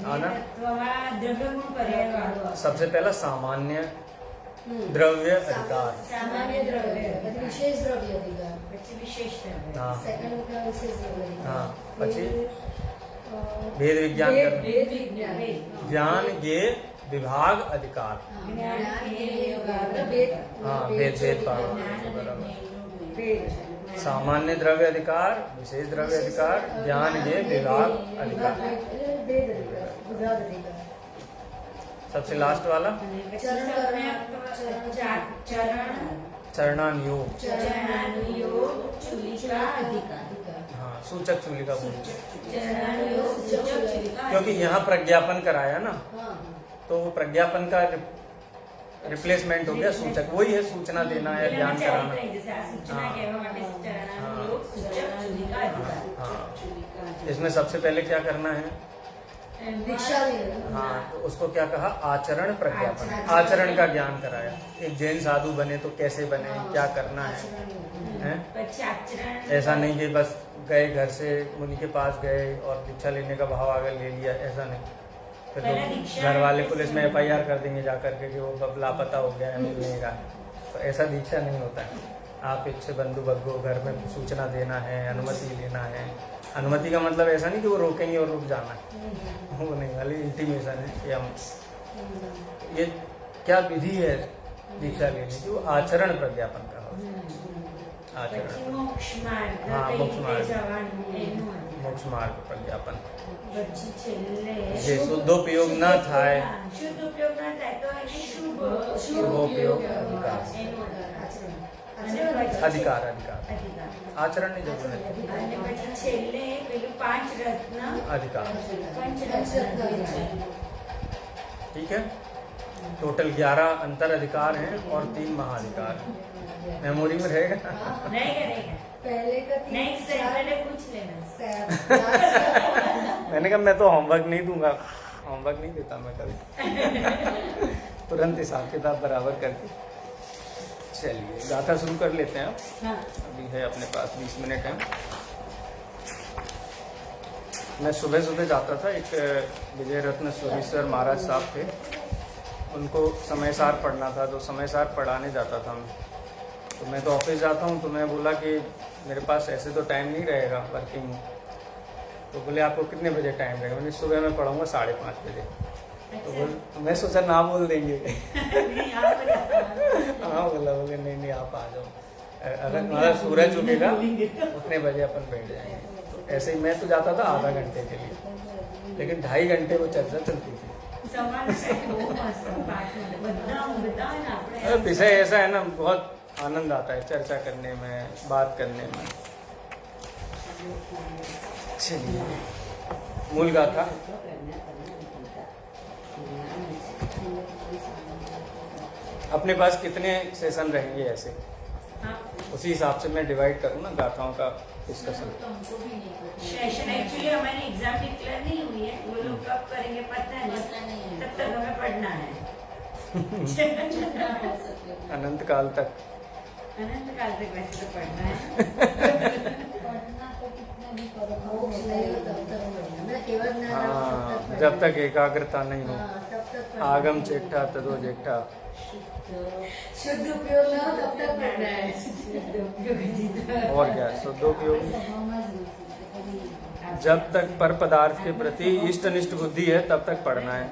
આના? જ્ઞેય તત્વમાં દ્રવ્યગુણ પર્યાયવાળો सबसे पहला सामान्य द्रव्य अधिकार। सामान्य द्रव्य, विशेष द्रव्य अधिकार। પછી વિશેષ દ્રવ્ય, हाँ, सेकंड का विशेष द्रव्य अधिकार। हाँ, પછી फिर, भेद विज्ञान वेद करना। विज्ञान, ज्ञान ये विभाग अधिकार। हाँ, ज्ञान के विभाग, वेद, हाँ, भेद पावर, बराबर। वेद, सामान्य द्रव्य अधिकार, विशेष द्रव्य अधिकार, ज्ञान ये विभाग अधिकार। वेद अधिकार, विभाग अधिकार। सबसे लास्ट वाला અને પછી ચરણ સમ્યક ચરણ चरणान योग। ચરણાનુયોગ ચુલિકા અધિકાર, हाँ, सूचक चूलिका बोल। ચરણાનુયોગ સૂચક ચુલિકા क्योंकि यहाँ प्रज्ञापन कराया ना, हाँ, तो वो प्रज्ञापन का रिप्लेसमेंट हो गया सूचक। वही है, सूचना देना या ज्ञान कराना। जैसे આ સૂચના हाँ। કહેવા માટે ચરણાનુયોગ સૂચક ચુલિકા અધિકાર। हाँ, इसमें सबसे पहले क्या करना है? दीक्षा देना। हाँ, तो उसको क्या कहा? आचरण प्रज्ञापन। आचरण का ज्ञान कराया। एक जैन साधु बने तो कैसे बने, क्या करना है, हैं? પછી આચરણ ऐसा नहीं कि बस गए घर से मुनि के पास गए और दीक्षा लेने का भाव आगे ले लिया, ऐसा नहीं। फिर पहला तो दीक्षा घर वाले पुलिस में FIR कर देंगे जाकर के कि वो अब लापता हो गया है, मिलने का। तो ऐसा दीक्षा नहीं होता है। आप इच्छे बंधु बग्गो घर में सूचना देना है, अनुमति लेना है। अनुमति का मतलब ऐसा नहीं कि वो रोकेंगे और रुक जाना है, वो नहीं, वाली इंटीमेशन है कि हम ये क्या विधि है दीक्षा लेने की, वो आचरण प्रज्ञापन का हो। आचरण, પછી મોક્ષ માર્ગ हाँ, કઈ मोक्ष રીતે मार्ग। જવાનું એનું मोक्ष मार्ग प्रज्ञापन। પછી છેલ્લે જે શુદ્ધોપયોગ ન થાય, શુદ્ધ ઉપયોગ ન થાય તો એને શુભ શુભોપયોગ अधिकार। એનું आचरण, અને आचरण પછી अधिकार अधिकार, અધિકાર आचरण ની જરૂર નથી, અને પછી છેલ્લે પેલું 5 રત્ન अधिकार। પંચરત્ન અધિકાર। ठीक है, टोटल 11 अंतर अधिकार हैं और 3 महाधिकार हैं। मेमोरी में रहेगा। रहेगा रहेगा पहले का नेक्स्ट सैटरडे पूछ लेना। मैंने कहा मैं तो होमवर्क नहीं दूंगा, होमवर्क नहीं देता मैं कभी। तुरंत हिसाब किताब बराबर करके। चलिए गाथा शुरू कर लेते हैं। हाँ अभी है अपने पास 20 मिनट है। मैं सुबह सुबह जाता था, एक विजय रत्न स्वरीश्वर महाराज साहब थे, उनको समय सार पढ़ना था, तो समय सार पढ़ाने जाता था मैं। तो मैं तो ऑफिस जाता हूँ, तो मैं बोला कि मेरे पास ऐसे तो टाइम नहीं रहेगा वर्किंग में। तो बोले आपको कितने बजे टाइम रहेगा? मैंने सुबह मैं पढ़ाऊँगा 5:30 बजे। तो मैं सोचा ना बोल देंगे। हाँ बोले नहीं आप आ जाओ, अगर हमारा सूरज उगेगा उतने बजे अपन बैठ जाएंगे। तो ऐसे ही मैं तो जाता था आधा घंटे के लिए, लेकिन 2.5 घंटे वो चर्चा चलती थी। विषय ऐसा है ना, बहुत आनंद आता है चर्चा करने में, बात करने में। चलिए मूल गाथा। अपने पास कितने सेशन रहेंगे ऐसे, उसी हिसाब से मैं डिवाइड करूँ ना गाथाओं का डिस्कशन। सेशन एक्चुअली हमारी एग्जाम डिक्लेयर नहीं हुई है, वो लोग कब करेंगे पता नहीं, तब तक हमें पढ़ना है। अनंत काल तक। अनंत काल तक वैसे तो पढ़ना है। मोक्ष नहीं हो तब तक पढ़ना, मतलब केवल ज्ञान हो तब हाँ, तक जब पढ़ना। तक एकाग्रता नहीं हो। हाँ, तब तक पढ़ना। आगम चेठा तदो जेठा शुद्ध उपयोग ना हो तब तक पढ़ना है। शुद्ध उपयोग जितना और क्या है? शुद्धोपयोगी जब तक पर पदार्थ के प्रति इष्ट अनिष्ट बुद्धि है तब तक पढ़ना है।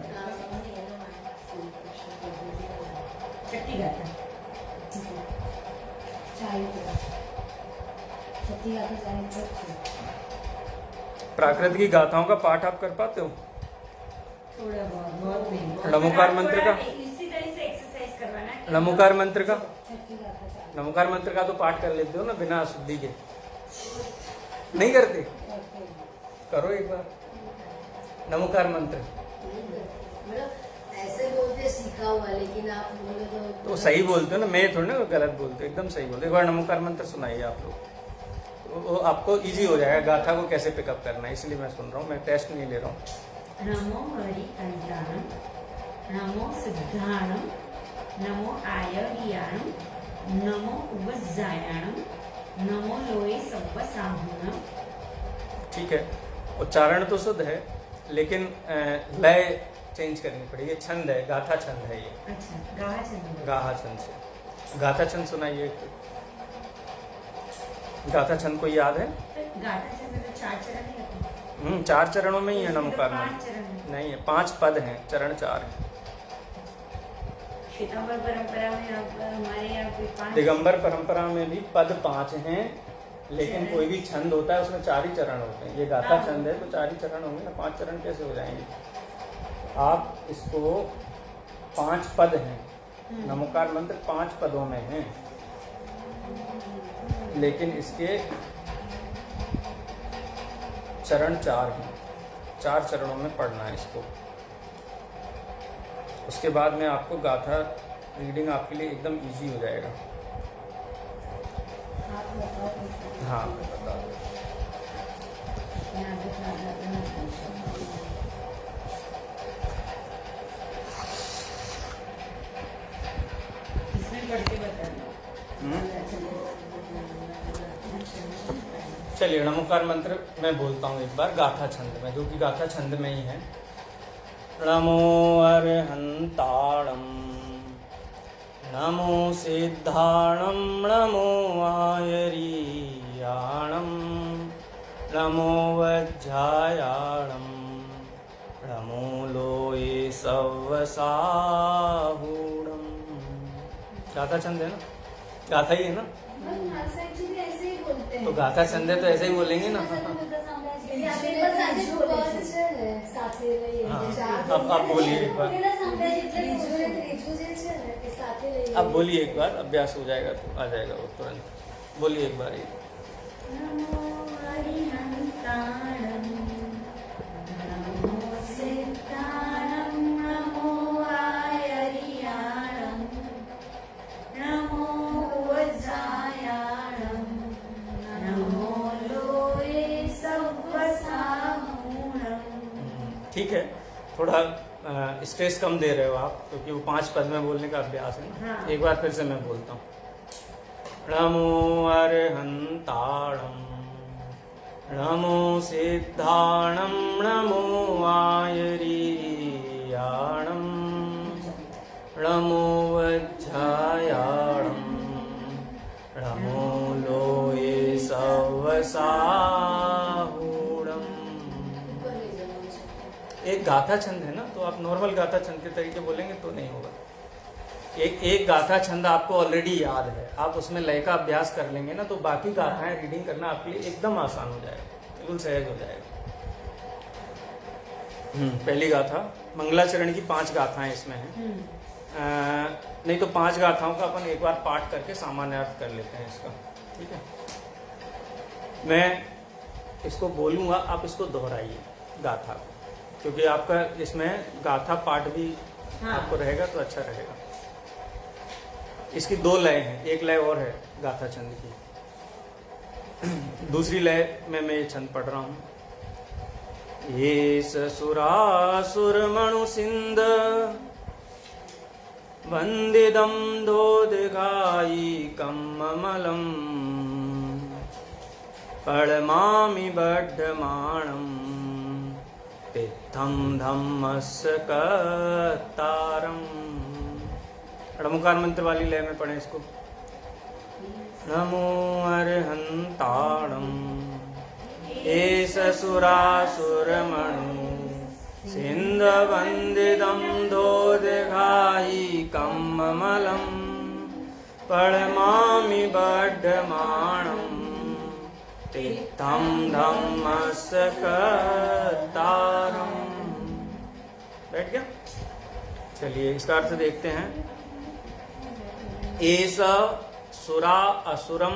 छठी गाथा प्राकृत की गाथाओं का पाठ आप कर पाते हो? थोड़ा बहुत नहीं। लमोकार मंत्र का? इसी तरह से एक्सरसाइज करवाना है। नमोकार मंत्र का? नमोकार मंत्र का तो पाठ कर लेते हो ना बिना शुद्धि के? नहीं करते? करो एक बार नमोकार मंत्र। मतलब ऐसे बोलते सीखा हुआ, लेकिन आप बोले तो सही बोलते हो ना, मैं थोड़ी ना गलत बोलते हो, एकदम सही बोलते हो। एक बार नमोकार मंत्र सुनाइए आप लोग, तो वो आपको इजी हो जाएगा गाथा को कैसे पिकअप करना है। इसलिए मैं सुन रहा हूँ, मैं टेस्ट नहीं ले रहा हूँ। नमो हरि कंठाणम, नमो सिद्धाणम, नमो आयर्याणम, नमो उपजायाणम, नमो लोए सव्वसाहुणम। ठीक है, उच्चारण तो शुद्ध है लेकिन लय चेंज करनी पड़ेगी। छंद है, गाथा छंद है ये। अच्छा, गाहा छंद। गाहा छंद से गाथा छंद सुनाइए। गाथा छंद को याद है? गाथा छंद में 4 चरण है। 4 चरणों में ही है नमोकार 5 मंत्र। चरण है। नहीं है, 5 पद हैं, चरण 4 है। श्वेतांबर परंपरा में हमारे यहाँ कोई 5। दिगंबर परंपरा में भी पद 5 हैं, लेकिन कोई भी छंद होता है उसमें 4 ही चरण होते हैं। ये गाथा छंद है तो 4 ही चरण होंगे ना, 5 चरण कैसे हो जाएंगे? आप इसको 5 पद हैं, नमोकार मंत्र 5 पदों में हैं, लेकिन इसके चरण 4 हैं। 4 चरणों में पढ़ना है इसको। उसके बाद में आपको गाथा रीडिंग आपके लिए एकदम इजी हो जाएगा। हाँ, मैं बता दूँ। इसमें पढ़ के बता दो। चलिए, नमोकार मंत्र मैं बोलता हूँ एक बार गाथा छंद में, जो कि गाथा छंद में ही है। नमो अर्हन्ताणं, नमो सिद्धाणं, नमो आयर्याणं, नमो वज्रायाणं, नमो लोये सव्वसाहुणं। गाथा छंद है ना? गाथा ही है ना? ऐसे ही बोलते हैं। तो गाथा छंद है तो ऐसे ही बोलेंगे ना। अब आप बोलिए एक बार। अब बोलिए एक बार, अभ्यास हो जाएगा तो आ जाएगा वो तुरंत। बोलिए एक बार। नमो हरिहन्ताणं, नमो सिद्धाणं, नमो आयर्याणं, नमो वज्रायाणं, नमो लोये सव्वसाहुणं। ठीक है, थोड़ा स्ट्रेस कम दे रहे हो आप, क्योंकि वो 5 पद में बोलने का अभ्यास है ना। हाँ। एक बार फिर से मैं बोलता हूँ। नमो अर्हन्ताणं, नमो सिद्धाणं, नमो आयर्याणं, नमो वज्रायाणं, नमो लोये सव्वसाहुणं। एक गाथा छंद है ना, तो आप नॉर्मल गाथा छंद के तरीके बोलेंगे तो नहीं होगा। एक गाथा छंद आपको ऑलरेडी याद है, आप उसमें लय का अभ्यास कर लेंगे ना, तो बाकी गाथाएं रीडिंग करना आपके लिए एकदम आसान हो जाएगा, बिल्कुल सहज हो जाएगा। पहली गाथा मंगलाचरण की 5 गाथाएं इसमें हैं। नहीं तो 5 गाथाओं का अपन एक बार पाठ करके सामान्य अर्थ कर लेते हैं इसका। ठीक है, मैं इसको बोलूँगा, आप इसको दोहराइए गाथा को, क्योंकि आपका इसमें गाथा पाठ भी आपको रहेगा तो अच्छा रहेगा। इसकी 2 लय हैं, एक लय और है गाथा छंद की। दूसरी लय में मैं ये छंद पढ़ रहा हूँ। ये ससुरासुर मणु सिंध वंदिदम दोदगाई कममलम पड़मामि बड्ढमाणं पित्थं धम्मस्य कत्तारम्। षडमुकार मंत्र वाली लय में पढ़ें इसको। नमो अर्हन्ताणम् एष सुरासुरमणु सिन्धवन्दितं दोदघायि कम्ममलम् पळमामि बड्ढमाणम् तीर्थं धम्मस्य कर्तारम्। बैठ गया? चलिए इसका अर्थ देखते हैं। एष सुरा असुरम,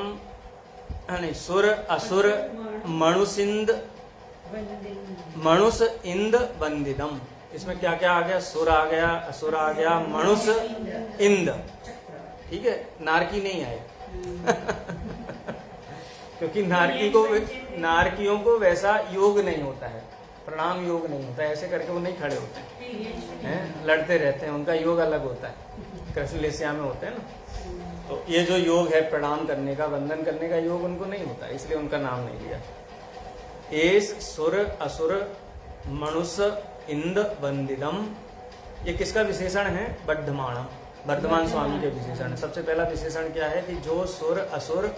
नहीं सुर असुर मणुसिंद मणुस इंद बंदिदम। इसमें क्या क्या आ गया? सुर आ गया, असुर आ गया, मणुस इंद। ठीक है, नारकी नहीं आए क्योंकि नारकियों को वैसा योग नहीं होता है, प्रणाम योग नहीं होता है, ऐसे करके वो नहीं खड़े होते हैं, लड़ते रहते हैं, उनका योग अलग होता है, कृष्ण लेसिया में होते हैं ना। तो ये जो योग है प्रणाम करने का, वंदन करने का योग उनको नहीं होता, इसलिए उनका नाम नहीं लिया। एस सुर असुर मनुष्य इंद वंदिदम, ये किसका विशेषण है? बद्धमाणम, वर्धमान स्वामी के विशेषण है। सबसे पहला विशेषण क्या है कि जो सुर असुर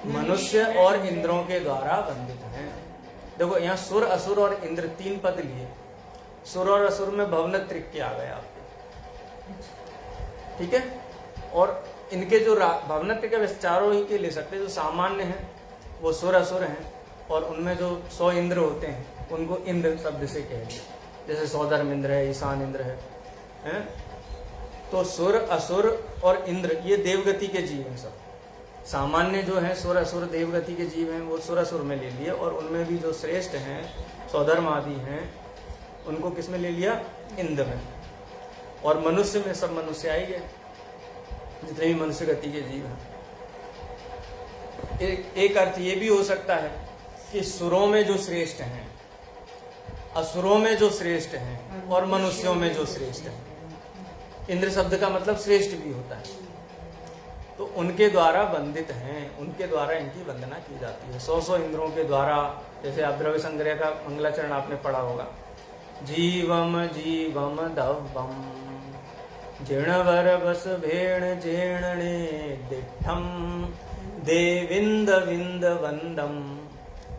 मनुष्य और इंद्रों के द्वारा वंदित हैं। देखो यहाँ सुर असुर और इंद्र 3 पद लिए, सुर और असुर में भवनत्रिक आ गया आपके, ठीक है। और इनके जो भवनत्रिक के चारों ही के ले सकते हैं, जो सामान्य हैं वो सुर असुर हैं, और उनमें जो 100 इंद्र होते हैं उनको इंद्र शब्द से कह दिया, जैसे सौधर्म इंद्र है, ईशान इंद्र है? तो सुर असुर और इंद्र ये देवगति के जीव हैं। सब सामान्य जो है सुर असुर देवगति के जीव हैं, वो सुर असुर में ले लिए, और उनमें भी जो श्रेष्ठ हैं सौधर्म आदि हैं उनको किस में ले लिया? इंद्र में। और मनुष्य में सब मनुष्य आई गए, जितने भी मनुष्य गति के जीव हैं। एक अर्थ ये भी हो सकता है कि सुरों में जो श्रेष्ठ हैं, असुरों में जो श्रेष्ठ हैं, और मनुष्यों में जो श्रेष्ठ हैं। इंद्र शब्द का मतलब श्रेष्ठ भी होता है, तो उनके द्वारा वंदित हैं, उनके द्वारा इनकी वंदना की जाती है। 100 इंद्रों के द्वारा, जैसे आप द्रव्य संग्रह का मंगलाचरण आपने पढ़ा होगा। जीवम जीवम दवम जीर्णवर बस भेण जीर्णने दिठम देविंद विंद वंदम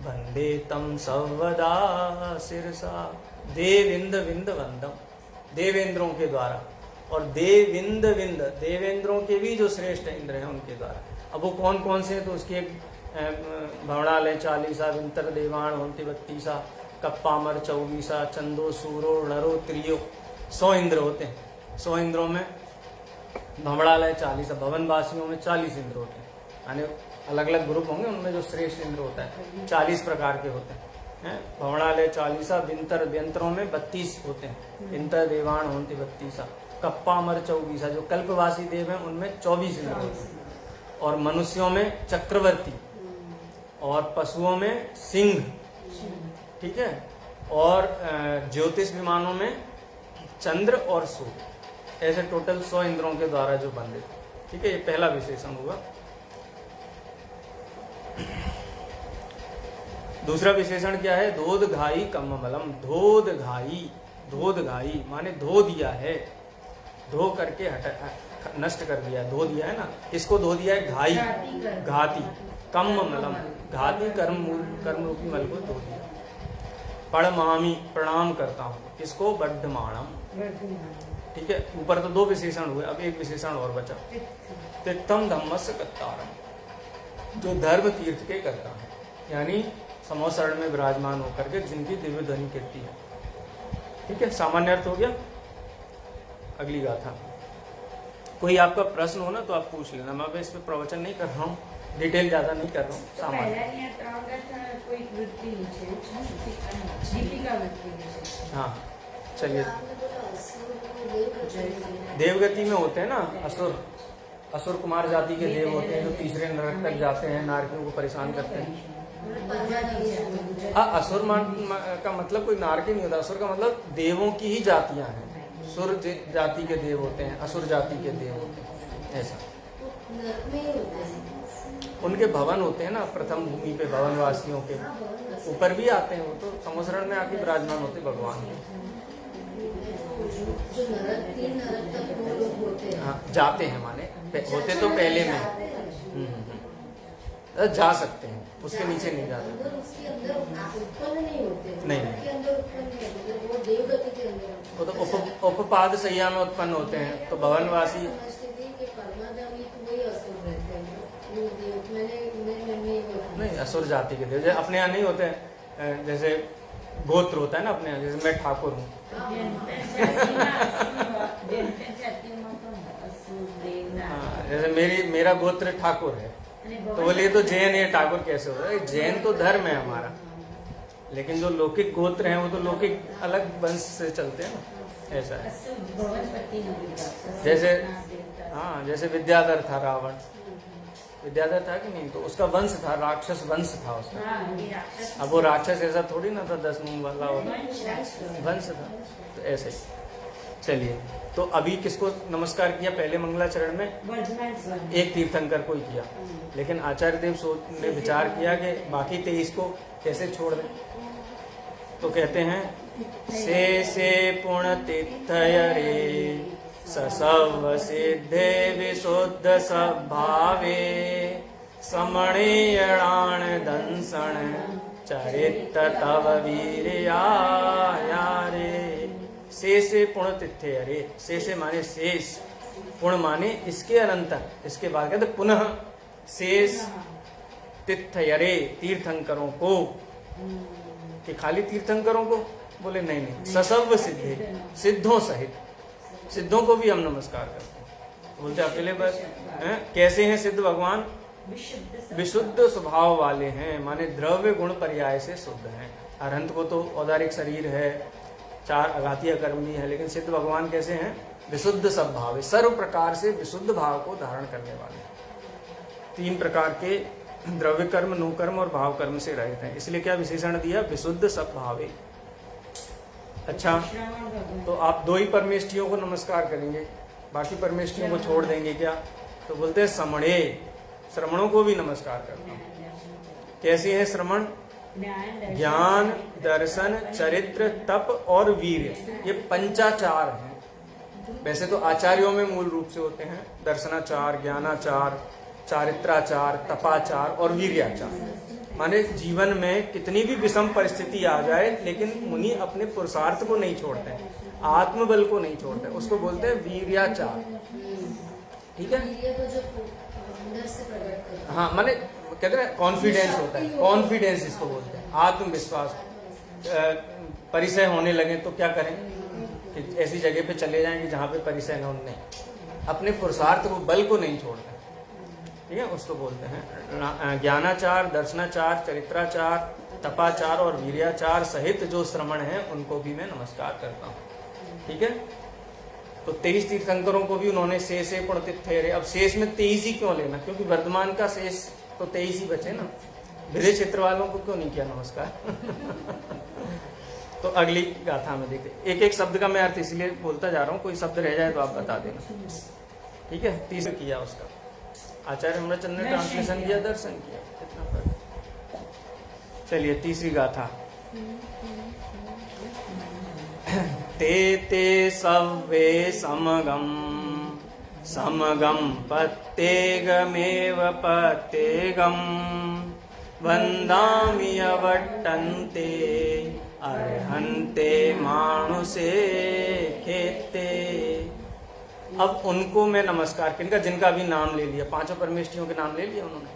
वंदे तम सर्वदा शिरसा। देविंद विंद वंदम, देवेंद्रों के द्वारा, और देविंद विंद देवेंद्रों के भी जो श्रेष्ठ इंद्र हैं उनके द्वारा। अब वो कौन कौन से हैं? तो उसके भवणालय 40, विंतर देवाण होंति 32, कप्पामर 24, चंदो सूरो नरो त्रियो। 100 इंद्र होते हैं। 100 इंद्रों में भवणालय 40, भवनवासियों में 40 इंद्र होते हैं, यानी अलग अलग ग्रुप होंगे, उनमें जो श्रेष्ठ इंद्र होता है 40 प्रकार के होते हैं। भवणालय 40, विंतर व्यंतरों में 32 होते हैं, विंतर देवाण होंति 32, कप्पामर 24, जो कल्पवासी देव हैं उनमें 24 इंद्र होते हैं, और मनुष्यों में चक्रवर्ती, और पशुओं में सिंह, ठीक है, और ज्योतिष विमानों में चंद्र और सूर्य। ऐसे टोटल 100 इंद्रों के द्वारा जो बंदित, ठीक है। ये पहला विशेषण हुआ। दूसरा विशेषण क्या है? धोदघाई कम्ममलम। धोदघाई, धोदघाई माने धो दिया है, धो करके नष्ट कर दिया, धो दिया है ना। किसको धो दिया है? घाई, घाती, कम्ममलम, घाती कर्म रूपी मल को धो दिया। पड़मामी, प्रणाम करता हूँ, किसको? बद्धमाणम, ठीक है। ऊपर तो 2 विशेषण हुए, अब एक विशेषण और बचा। तिक्तम धम्मस्य कर्तारम, जो धर्म तीर्थ के करता है, यानी समोसरण में विराजमान होकर के जिनकी दिव्य ध्वनि कीर्ति है, ठीक है। सामान्य अर्थ हो गया। अगली गाथा। कोई आपका प्रश्न हो ना तो आप पूछ लेना, मैं इस पे प्रवचन नहीं कर रहा हूँ, डिटेल ज्यादा नहीं कर रहा हूँ, सामान्य। हाँ चलिए। देवगति में होते हैं ना असुर, असुर कुमार जाति के देव होते हैं, जो तीसरे नरक तक जाते हैं, नारकियों को परेशान करते हैं। असुर का मतलब कोई नारकी नहीं होता, असुर का मतलब देवों की ही जातियां हैं। सुर जाति के देव होते हैं, असुर जाति के देव होते हैं, ऐसा। उनके भवन होते हैं ना, प्रथम भूमि पे भवनवासियों के ऊपर भी आते हैं, वो तो समोसरण में आके विराजमान होते भगवान। जो नरक 3 नरक तक वो लोग होते हैं। हाँ, जाते हैं माने होते तो पहले में जाते हैं। जा सकते हैं, उसके नीचे नहीं जा सकते। अंदर उसके अंदर उत्पन्न नहीं होते, नहीं। के अंदर उत्पन्न नहीं होते, वो देवगति के अंदर वो तो उपपाद सैया में उत्पन्न होते हैं। तो भवनवासी समझती थी कि परमादामी तो वही असुर रहते हैं, वो देव मैंने नहीं, असुर जाति के देव जैसे अपने यहाँ नहीं होते हैं, जैसे गोत्र होता है ना अपने यहाँ, जैसे मैं ठाकुर हूँ, हाँ, जैसे मेरा गोत्र ठाकुर है, तो बोले तो जैन है, ठाकुर कैसे हो रहा है? जैन तो धर्म है हमारा, लेकिन जो लौकिक गोत्र हैं वो तो लौकिक अलग वंश से चलते हैं ना, ऐसा है। जैसे हाँ, जैसे विद्याधर था, रावण विद्याधर था कि नहीं, तो उसका वंश था, राक्षस वंश था उसका। अब वो राक्षस ऐसा थोड़ी ना था 10 मुंह वाला, वंश था, तो ऐसे ही। चलिए, तो अभी किसको नमस्कार किया? पहले मंगलाचरण में एक तीर्थंकर को ही किया, लेकिन आचार्य देव ने विचार किया कि बाकी 23 को कैसे छोड़ दें। तो कहते हैं से पुण्य तीर्थयरे ससव सिद्धे विशुद्ध सद्भावे समणीयणान दंसण चरित्र तव वीर्या रे। से पुण्य तिथ्य अरे, से माने शेष, पुण्य माने इसके अनंतर, इसके बाद कहते पुनः शेष तिथ्यरे तीर्थंकरों को, कि खाली तीर्थंकरों को? बोले नहीं नहीं, ससव सिद्धे, सिद्धों सहित, सिद्धों को भी हम नमस्कार करते हैं। बोलते अकेले बस कैसे हैं सिद्ध भगवान? विशुद्ध स्वभाव वाले हैं, माने द्रव्य गुण पर्याय से शुद्ध हैं। अरहंत को तो औदारिक शरीर है, 4 अघातीय कर्म भी है, लेकिन सिद्ध भगवान कैसे हैं? विशुद्ध सद्भाव, सर्व प्रकार से विशुद्ध भाव को धारण करने वाले, 3 प्रकार के द्रव्य कर्म, नु कर्म और भाव कर्म से रहित हैं। इसलिए क्या विशेषण दिया? विशुद्ध सद्भावे। अच्छा, तो आप 2 ही परमेष्ठियों को नमस्कार करेंगे, बाकी परमेष्ठियों को छोड़ देंगे क्या? तो बोलते हैं श्रमणे, श्रमणों को भी नमस्कार करता हूँ। कैसे है श्रमण? ज्ञान, दर्शन, चरित्र, तप और वीर्य, ये पंचाचार हैं। वैसे तो आचार्यों में मूल रूप से होते हैं दर्शनाचार, ज्ञानाचार, चारित्राचार, तपाचार और वीर्याचार। माने जीवन में कितनी भी विषम परिस्थिति आ जाए, लेकिन मुनि अपने पुरुषार्थ को नहीं छोड़ते हैं, आत्मबल को नहीं छोड़ते, उसको बोलते हैं वीर्याचार। ठीक है, हाँ, माने कहते हैं कॉन्फिडेंस होता है, कॉन्फिडेंस इसको बोलते हैं, आत्मविश्वास। परिचय होने लगे तो क्या करें कि ऐसी जगह पे चले जाएंगे जहाँ पे परिचय न होने, अपने पुरुषार्थ को, बल को नहीं छोड़ते। ठीक है, उसको बोलते हैं ज्ञानाचार, दर्शनाचार, चरित्राचार, तपाचार और वीर्याचार सहित जो श्रमण है उनको भी मैं नमस्कार करता हूँ। ठीक है, तो 23 तीर्थंकरों को भी उन्होंने से पुण्यतिथ्य। अब शेष में 23 ही क्यों लेना? क्योंकि वर्धमान का शेष तो 23 ही बचे ना, विदेश क्षेत्र वालों को क्यों नहीं किया नमस्कार? तो अगली गाथा में देखते, एक एक शब्द का मैं अर्थ इसलिए बोलता जा रहा हूँ, कोई शब्द रह जाए तो आप बता देना। ठीक है, 30 किया उसका आचार्य हेमचंद ने ट्रांसलेशन किया, दर्शन किया, कितना फर्क। चलिए तीसरी गाथा। ते सव्वे समगम समगम पत्तेगमेव पत्तेगम वंदामि अवट्टन्ते अर्हन्ते मानुषे खेते। अब उनको मैं नमस्कार, किनका? जिनका भी नाम ले लिया, 5 परमेष्ठियों के नाम ले लिया उन्होंने,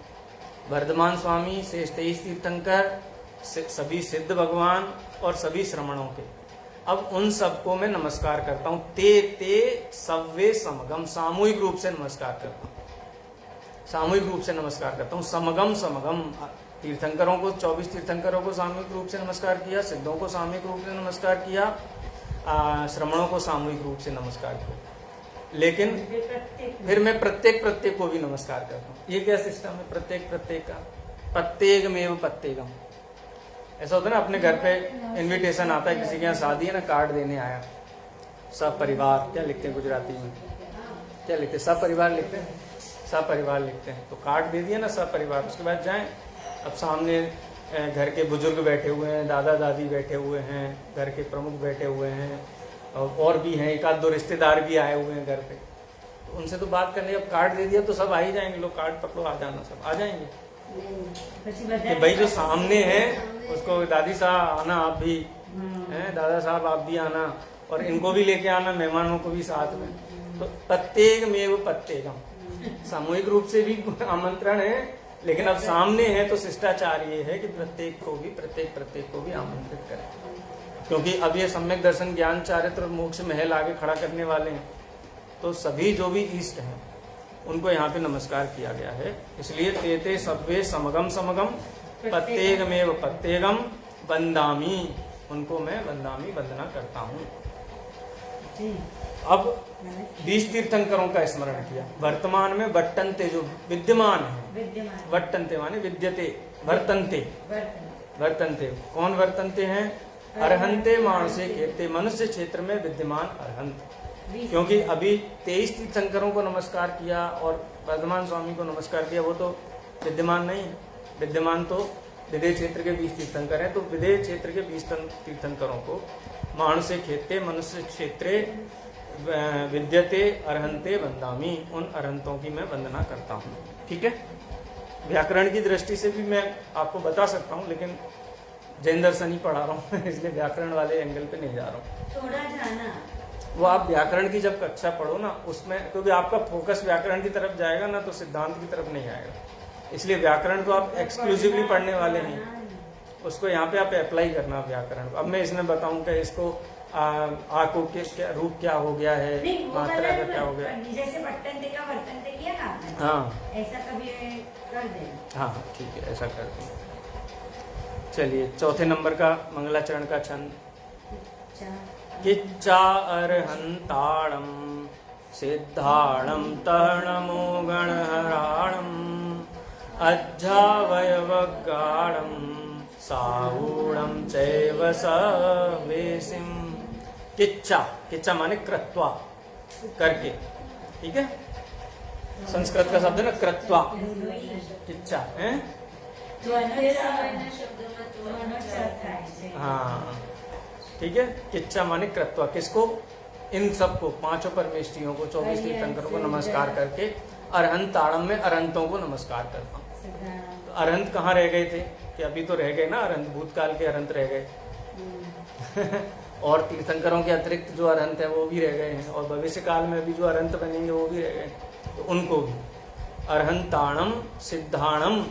वर्धमान स्वामी, शेष 23 तीर्थंकर, सभी सिद्ध भगवान और सभी श्रमणों के। अब उन सबको मैं नमस्कार करता हूँ। ते सव्वे समगम, सामूहिक रूप से नमस्कार करता हूँ, सामूहिक रूप से नमस्कार करता हूँ। समगम तीर्थंकरों को, 24 तीर्थंकरों को सामूहिक रूप से नमस्कार किया, सिद्धों को सामूहिक रूप से नमस्कार किया, श्रमणों को सामूहिक रूप से नमस्कार किया, लेकिन फिर मैं प्रत्येक को भी नमस्कार करता हूँ। ये क्या सिस्टम है प्रत्येक का? प्रत्येकमेव प्रत्येकम। ऐसा होता है ना, अपने घर पे इनविटेशन आता है, किसी के यहाँ शादी है ना, कार्ड देने आया, सब परिवार, क्या लिखते हैं गुजराती में, क्या लिखते हैं? सब परिवार लिखते हैं, सब परिवार लिखते हैं। तो कार्ड दे दिया ना सब परिवार, उसके बाद जाएं, अब सामने घर के बुजुर्ग बैठे हुए हैं, दादा दादी बैठे हुए हैं, घर के प्रमुख बैठे हुए हैं, और भी हैं, एक आध दो रिश्तेदार भी आए हुए हैं घर पे, तो उनसे तो बात करने, अब कार्ड दे दिया तो सब आ ही जाएंगे, लोग कार्ड पकड़ो आ जाना, सब आ जाएंगे कि भाई जो सामने है उसको दादी साहब आना, आप भी हैं, दादा साहब आप भी आना, और इनको भी लेके आना, मेहमानों को भी साथ में। तो प्रत्येक में वो प्रत्येकम सामूहिक रूप से भी आमंत्रण है, लेकिन अब सामने है तो शिष्टाचार ये है कि प्रत्येक को भी आमंत्रित करें, क्योंकि अब ये सम्यक दर्शन ज्ञान चारित्र और मोक्ष महल आगे खड़ा करने वाले हैं, तो सभी जो भी ईष्ट हैं उनको यहाँ पे नमस्कार किया गया है। इसलिए तेते सब्वे समगम समगम प्रत्येकमेव प्रत्येकम वंदामी, उनको मैं वंदामी वंदना करता हूँ। अब 20 तीर्थंकरों का स्मरण किया। वर्तमान में वट्टन्ते जो विद्यमान है, वट्टन्ते माने विद्यते, वर्तन्ते, वर्तन्ते कौन वर्तन्ते हैं? अरहंते मानसे कहते, मनुष्य क्षेत्र में विद्यमान अरहंत। क्योंकि अभी 23 तीर्थंकरों को नमस्कार किया और वर्धमान स्वामी को नमस्कार किया, वो तो विद्यमान नहीं है, विद्यमान तो विदेह क्षेत्र के 20 तीर्थंकर हैं। तो विदेह क्षेत्र के 20 तीर्थंकरों को मानसे खेते मनुष्य क्षेत्रे विद्यते अरहंते वंदामी, उन अरहंतों की मैं वंदना करता हूँ। ठीक है, व्याकरण की दृष्टि से भी मैं आपको बता सकता हूँ, लेकिन जैन दर्शन ही पढ़ा रहा हूँ इसलिए व्याकरण वाले एंगल पे नहीं जा रहा हूँ। थोड़ा जाना वो आप व्याकरण की जब कक्षा पढ़ो ना, उसमें क्योंकि आपका फोकस व्याकरण की तरफ जाएगा ना, तो सिद्धांत की तरफ नहीं आएगा। इसलिए व्याकरण तो आप एक्सक्लूसिवली पढ़ने वाले हैं, उसको यहाँ पे आप अप्लाई करना व्याकरण को। अब मैं इसमें बताऊं कि इसको आ को क्या रूप क्या हो गया है, मात्रा का क्या हो गया, जैसे वर्तन्ते का वर्तन्ते किया ना आपने, हाँ ऐसा कभी कर दे। हाँ ठीक है, ऐसा कर दें। चलिए चौथे नंबर का मंगलाचरण का छंद। किच्चा अर्हंताणं सिद्धाणं तर्णमो गणहराणं अज्जावयवगाणं साहूणं चैव सवेसिं। किच्चा, किच्चा माने कृत्वा, करके। ठीक है, संस्कृत का शब्द है ना कृत्वा, किच्चा है। हाँ ठीक है, किच्चा माने कृत्वा, किसको? इन सबको, पांचों परमेष्टियों को, 24 तीर्थंकरों को नमस्कार करके अरहंत ताड़म में अरहंतों को नमस्कार करता हूँ। तो अरहंत कहाँ रह गए थे? कि अभी तो रह गए ना अरहंत, भूतकाल के अरहंत रह गए और तीर्थंकरों के अतिरिक्त जो अरहंत है वो भी रह गए हैं, और भविष्य काल में अभी जो अरहंत बनेंगे वो भी रह गए, तो उनको भी अरहंताणम सिद्धाणम,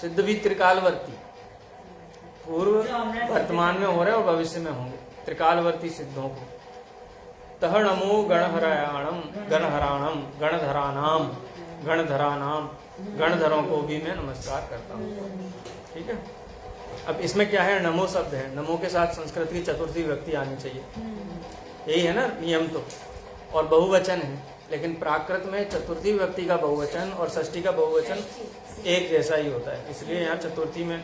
सिद्ध भी त्रिकालवर्ती, पूर्व वर्तमान में हो रहे और भविष्य में होंगे, त्रिकालवर्ती सिद्धों को। तह नमो गणहरायाणम, गणहराणम, गणधरानाम, गणधरानाम, गणधरों को भी मैं नमस्कार करता हूँ। ठीक है, अब इसमें क्या है? नमो शब्द है, नमो के साथ संस्कृत की चतुर्थी व्यक्ति आनी चाहिए, यही है ना नियम तो, और बहुवचन है, लेकिन प्राकृत में चतुर्थी व्यक्ति का बहुवचन और षष्ठी का बहुवचन एक जैसा ही होता है, इसलिए यहाँ चतुर्थी में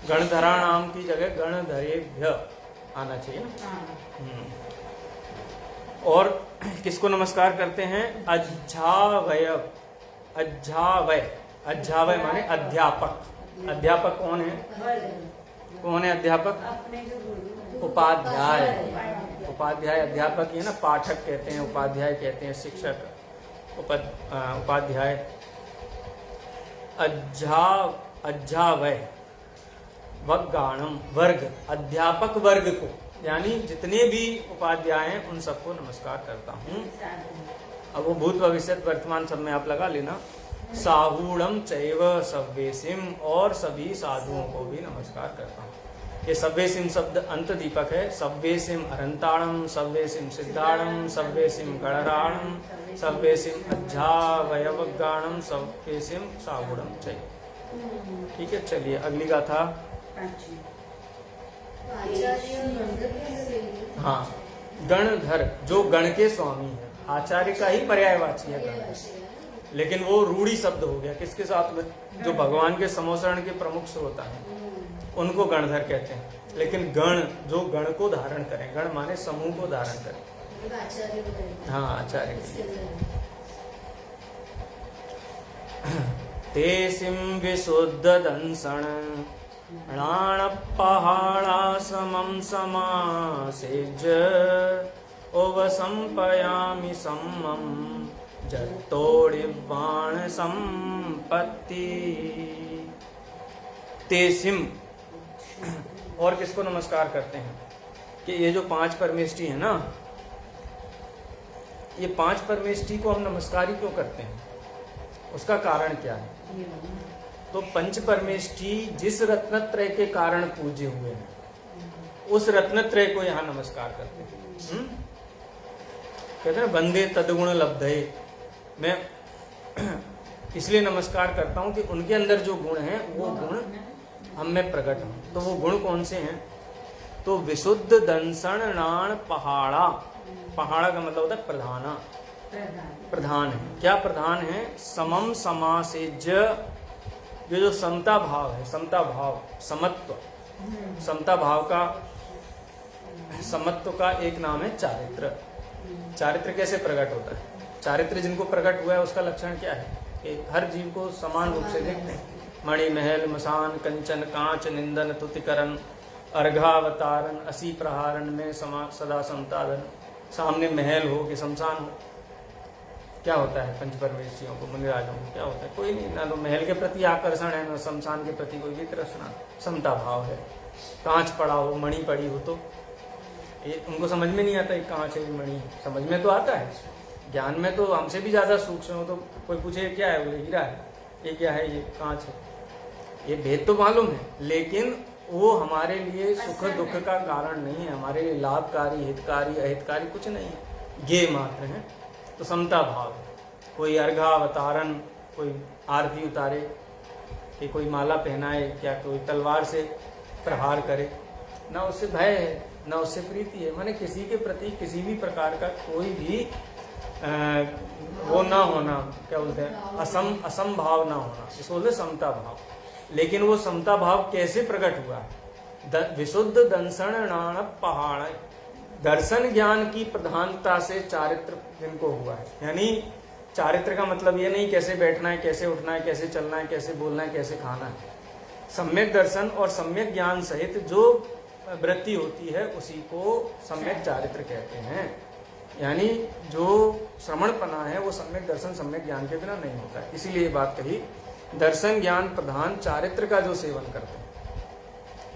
गणधराणाम की जगह गणधरेभ्य आना चाहिए ना। और किसको नमस्कार करते हैं? अज्झावय, अज्झावय, अज्झावय माने अध्यापक। अध्यापक कौन है? कौन है अध्यापक? उपाध्याय, उपाध्याय अध्यापक ये ना, पाठक कहते हैं, उपाध्याय कहते हैं, शिक्षक, उपाध्याय। अज्झावय वग्गाणम, वर्ग, अध्यापक वर्ग को, यानी जितने भी उपाध्याय हैं उन सबको नमस्कार करता हूँ। अब वो भूत भविष्य वर्तमान सब में आप लगा लेना। साहूणम चैव सव्वेसिम, और सभी साधुओं को भी नमस्कार करता हूँ। ये सव्वेसिम शब्द अंत दीपक है। सव्वेसिम अरंताणम, सव्वेसिम सिद्धाणम, सव्वेसिम गणराणम, सव्वेसिम अज्झावयवगाणम, सव्वेसिम साहूणम चैव। ठीक है, चलिए अगली गाथा। हाँ, गणधर जो गण के स्वामी है, आचार्य का ही पर्यायवाची है गण, लेकिन वो रूढ़ी शब्द हो गया किसके साथ में? जो भगवान के समोसरण के प्रमुख श्रोता हैं उनको गणधर कहते हैं, लेकिन गण जो गण को धारण करें, गण माने समूह को धारण करें। हाँ, आचार्य। तेसिं विशुद्ध दंसण णाण पहाड़ा समम समासेज उपसंपयामि सम्मम जत्तोडिवाण संपत्ति। तेसिम, और किसको नमस्कार करते हैं कि ये जो 5 परमेष्टि है ना, ये 5 परमेष्टि को हम नमस्कार ही क्यों करते हैं, उसका कारण क्या है? तो पंच परमेष्टि जिस रत्नत्रय के कारण पूज्य हुए हैं, उस रत्नत्रय को यहाँ नमस्कार करते हैं। कहते हैं वंदे तदगुण लब्धे। मैं इसलिए नमस्कार करता हूं कि उनके अंदर जो गुण हैं वो गुण हम में प्रकट हों। तो वो गुण कौन से हैं? तो विशुद्ध दंसण नाण पहाड़ा। पहाड़ा का मतलब होता है प्रधाना, प्रधान है। क्या प्रधान है? समम समासेज, ये जो समता भाव है, समता भाव, समत्व, समता भाव का, समत्व का एक नाम है चारित्र। चारित्र कैसे प्रकट होता है? चारित्र जिनको प्रकट हुआ है उसका लक्षण क्या है कि हर जीव को समान रूप से देखते हैं। मणि महल मसान कंचन कांच निंदन तुतिकरण अर्घावतारण असी प्रहारण में सदा समतादन। सामने महल हो कि शमशान हो, क्या होता है पंच परमेष्टियों को, मुनिराजों को क्या होता है? कोई नहीं, ना तो महल के प्रति आकर्षण है, ना शमशान के प्रति कोई भी तृष्णा, समता भाव है। कांच पड़ा हो, मणि पड़ी हो, तो ये उनको समझ में नहीं आता, कांच है मणि, समझ में तो आता है, ज्ञान में तो हमसे भी ज्यादा सूक्ष्म हो। तो कोई पूछे क्या है, बोले हीरा है। ये क्या है? ये कांच है। ये भेद तो मालूम है, लेकिन वो हमारे लिए सुख दुख का कारण नहीं है, हमारे लिए लाभकारी हितकारी अहितकारी कुछ नहीं है, ये मात्र है। तो समता भाव, कोई अर्घावतारण, कोई आरती उतारे, कि कोई माला पहनाए, क्या कोई तलवार से प्रहार करे, ना उससे भय है ना उससे प्रीति है। माने किसी के प्रति किसी भी प्रकार का कोई भी वो ना होना, क्या बोलते हैं, असंभाव ना होना, इसको बोलते समता भाव। लेकिन वो समता भाव कैसे प्रकट हुआ है? विशुद्ध दंसण नाण पहाड़, दर्शन ज्ञान की प्रधानता से चारित्र जिनको हुआ है। यानी चारित्र का मतलब ये नहीं कैसे बैठना है, कैसे उठना है, कैसे चलना है, कैसे बोलना है, कैसे खाना है। सम्यक दर्शन और सम्यक ज्ञान सहित जो वृत्ति होती है उसी को सम्यक चारित्र कहते हैं। यानी जो श्रवणपना है वो सम्यक दर्शन सम्यक ज्ञान के बिना नहीं होता है। इसीलिए ये बात कही, दर्शन ज्ञान प्रधान चारित्र का जो सेवन करते हैं।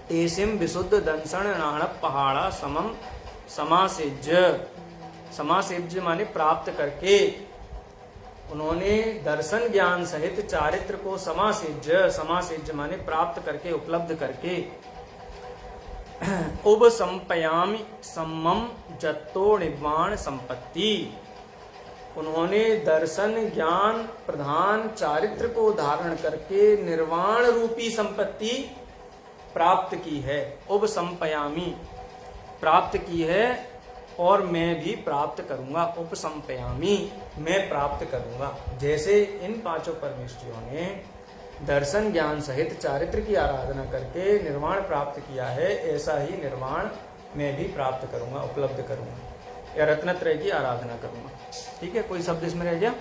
तेसिम विशुद्ध दंसण नाण पहाड़ा समम समासेज्य। समासेज्य माने प्राप्त करके, उन्होंने दर्शन ज्ञान सहित चारित्र को समासेज्य, समासेज्य माने प्राप्त करके, उपलब्ध करके, उपसंपयामि सम्मम जत्तो निर्वाण संपत्ति, उन्होंने दर्शन ज्ञान प्रधान चारित्र को धारण करके निर्वाण रूपी संपत्ति प्राप्त की है। उपसंपयामि प्राप्त की है और मैं भी प्राप्त करूंगा। उपसंपयामि मैं प्राप्त करूंगा। जैसे इन 5 परमेष्टियों ने दर्शन ज्ञान सहित चारित्र की आराधना करके निर्वाण प्राप्त किया है, ऐसा ही निर्वाण मैं भी प्राप्त करूंगा, उपलब्ध करूंगा, या रत्नत्रय की आराधना करूंगा। ठीक है, कोई शब्द इसमें रह गया?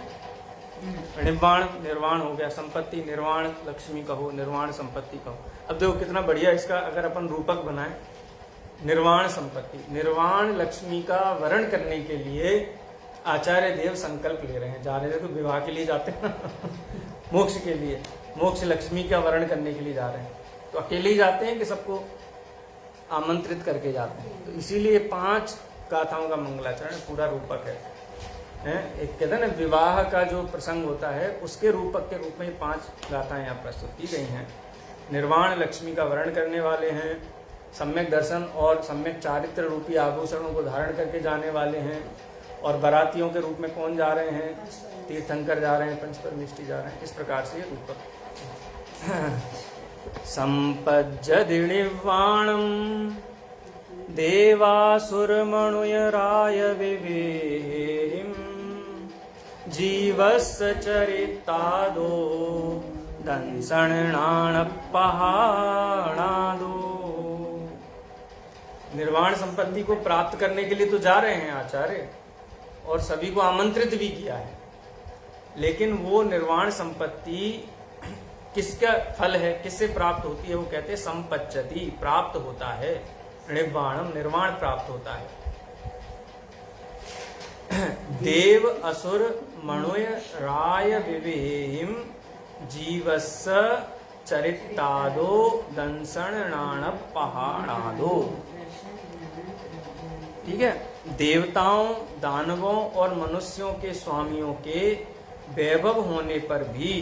निर्वाण, निर्वाण हो गया, संपत्ति निर्वाण, लक्ष्मी कहो, निर्वाण संपत्ति कहो। अब देखो कितना बढ़िया इसका अगर अपन रूपक बनाए, निर्वाण संपत्ति, निर्वाण लक्ष्मी का वर्ण करने के लिए आचार्य देव संकल्प ले रहे हैं। जा रहे थे तो विवाह के लिए जाते हैं मोक्ष के लिए, मोक्ष लक्ष्मी का वर्ण करने के लिए जा रहे हैं, तो अकेले ही जाते हैं कि सबको आमंत्रित करके जाते हैं? तो इसीलिए 5 गाथाओं का मंगलाचरण पूरा रूपक है। एक कहते हैं ना, विवाह का जो प्रसंग होता है उसके रूपक के रूप में 5 गाथाएं यहाँ प्रस्तुत की गई हैं। निर्वाण लक्ष्मी का वर्ण करने वाले हैं, सम्यक दर्शन और सम्यक चारित्र रूपी आभूषणों को धारण करके जाने वाले हैं, और बारातियों के रूप में कौन जा रहे हैं? तीर्थंकर जा रहे हैं, पंच परमेष्टि जा रहे हैं। इस प्रकार से ये रूपक संपज्जति निर्वाणं देवासुरमणुयराय विवेहिं जीवस्य चरितादो दंसणाणपहाणादो। निर्वाण संपत्ति को प्राप्त करने के लिए तो जा रहे हैं आचार्य, और सभी को आमंत्रित भी किया है, लेकिन वो निर्वाण संपत्ति किसका फल है, किससे प्राप्त होती है? वो कहते हैं संपच्चति, प्राप्त होता है। निर्वाणम, निर्वाण प्राप्त होता है। देव असुर मणुय राय विवेहिम जीवस्य चरितादो दंसन नाणप पहाड़ादो। ठीक है, देवताओं, दानवों और मनुष्यों के स्वामियों के वैभव होने पर भी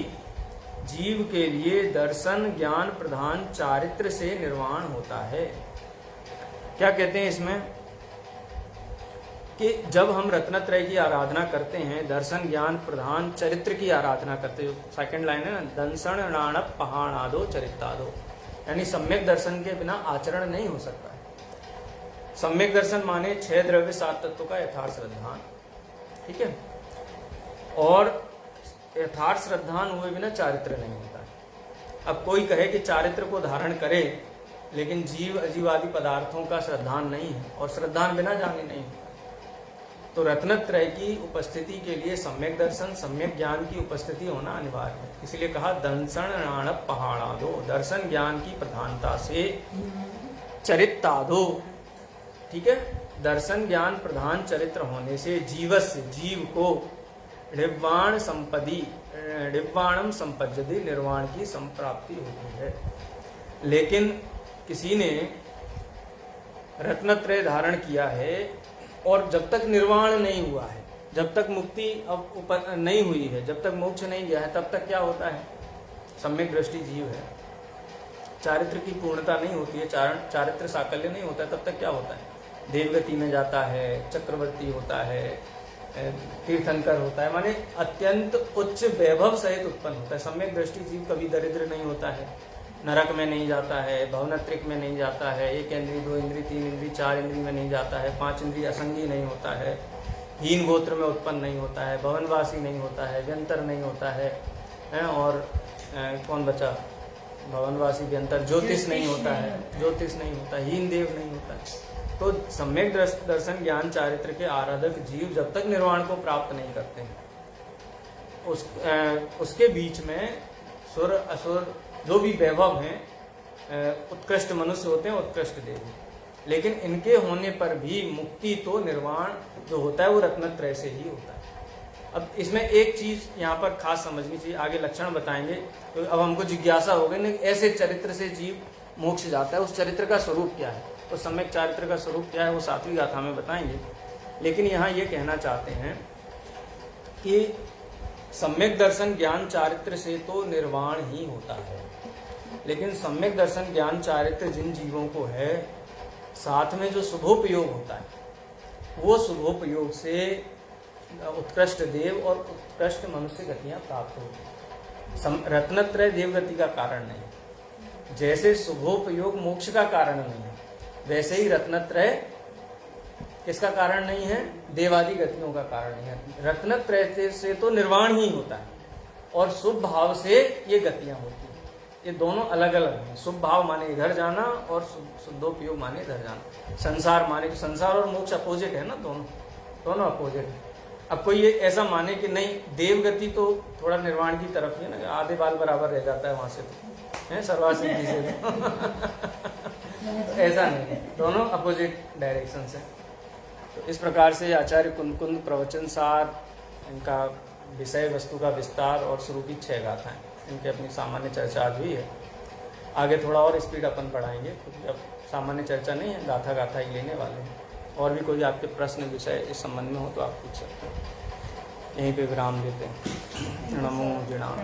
जीव के लिए दर्शन ज्ञान प्रधान चारित्र से निर्वाण होता है। क्या कहते हैं इसमें कि जब हम रत्नत्रय की आराधना करते हैं, दर्शन ज्ञान प्रधान चरित्र की आराधना करते हैं, सेकंड लाइन है ना, दंसन नाणप पहाड़ादो चरितादो, यानी सम्यक दर्शन के बिना आचरण नहीं हो सकता है। सम्यक दर्शन माने 6 द्रव्य 7 तत्वों का यथार्थ श्रद्धान। ठीक है, और यथार्थ श्रद्धान हुए बिना चारित्र नहीं होता है। अब कोई कहे कि चारित्र को धारण करे लेकिन जीव अजीवादि पदार्थों का श्रद्धान नहीं है, और श्रद्धान बिना जाने नहीं होता। तो रत्नत्रय की उपस्थिति के लिए सम्यक दर्शन, सम्यक ज्ञान की उपस्थिति होना अनिवार्य है। इसलिए कहा दंसन नाणप पहाड़ादो, दर्शन ज्ञान की प्रधानता से चरितादो। ठीक है, दर्शन ज्ञान प्रधान चरित्र होने से जीवस्य, जीव को ऋवाण संपदी, ऋवाणम संपद्यति, निर्वाण की संप्राप्ति होती है। लेकिन किसी ने रत्नत्रय धारण किया है और जब तक निर्वाण नहीं हुआ है, जब तक मुक्ति अब नहीं हुई है, जब तक मोक्ष नहीं गया है, तब तक क्या होता है? सम्यक दृष्टि जीव है, चारित्र की पूर्णता नहीं होती है, चारित्र साकल्य नहीं होता है, तब तक क्या होता है? देवगति में जाता है, चक्रवर्ती होता है, तीर्थंकर होता है, माने अत्यंत उच्च वैभव सहित उत्पन्न होता है। सम्यक दृष्टि जीव कभी दरिद्र नहीं होता है, नरक में नहीं जाता है, भवनत्रिक में नहीं जाता है, 1 इंद्री 2 इंद्री 3 इंद्री 4 इंद्री में नहीं जाता है, 5 इंद्री असंगी नहीं होता है, हीन गोत्र में उत्पन्न नहीं होता है, भवनवासी नहीं होता है, व्यंतर नहीं होता है, और कौन बचा? भवनवासी, व्यंतर, ज्योतिष नहीं होता है, ज्योतिष नहीं होता, हीन देव नहीं होता है। तो सम्यक दर्शन ज्ञान चारित्र के आराधक जीव जब तक निर्वाण को प्राप्त नहीं करते हैं, उसके बीच में सुर असुर जो भी वैभव हैं, उत्कृष्ट मनुष्य होते हैं, उत्कृष्ट देव, लेकिन इनके होने पर भी मुक्ति तो निर्वाण जो होता है वो रत्नत्रय से ही होता है। अब इसमें एक चीज यहाँ पर खास समझनी चाहिए, आगे लक्षण बताएंगे, तो अब हमको जिज्ञासा हो गई ऐसे चरित्र से जीव मोक्ष जाता है, उस चरित्र का स्वरूप क्या है, उस सम्यक चारित्र का स्वरूप क्या है, वो 7वीं गाथा में बताएंगे। लेकिन यहाँ ये कहना चाहते हैं कि सम्यक दर्शन ज्ञान चारित्र से तो निर्वाण ही होता है, लेकिन सम्यक दर्शन ज्ञान चारित्र जिन जीवों को है, साथ में जो शुभोपयोग होता है, वो शुभोपयोग से उत्कृष्ट देव और उत्कृष्ट मनुष्य गतियां प्राप्त होती हैं। रत्नत्रय देवगति का कारण नहीं, जैसे शुभोपयोग मोक्ष का कारण नहीं है, वैसे ही रत्नत्रय किसका कारण नहीं है? देवादि गतियों का कारण नहीं है। रत्नत्रय से तो निर्वाण ही होता है, और शुभ भाव से ये गतियां होती हैं। ये दोनों अलग अलग हैं। शुभ भाव माने इधर जाना, और शुद्धोपयोग माने इधर जाना। संसार माने, संसार और मोक्ष अपोजिट है ना, दोनों अपोजिट है। अब कोई ये ऐसा माने कि नहीं देवगति तो थोड़ा निर्वाण की तरफ ही है ना, आधे बाल बराबर रह जाता है वहां से, तो है सर्वासिद्धि से तो ऐसा नहीं है, दोनों अपोजिट डायरेक्शन से। तो इस प्रकार से आचार्य कुंद प्रवचन सार, इनका विषय वस्तु का विस्तार और शुरू की 6 गाथाएं, इनकी अपनी सामान्य चर्चा आज हुई है। आगे थोड़ा और स्पीड अपन बढ़ाएंगे, क्योंकि अब सामान्य चर्चा नहीं है, गाथा ही लेने वाले हैं। और भी कोई आपके प्रश्न विषय इस संबंध में हो तो आप पूछ सकते हैं। यहीं पे विराम देते हैं। नमो जिणाम।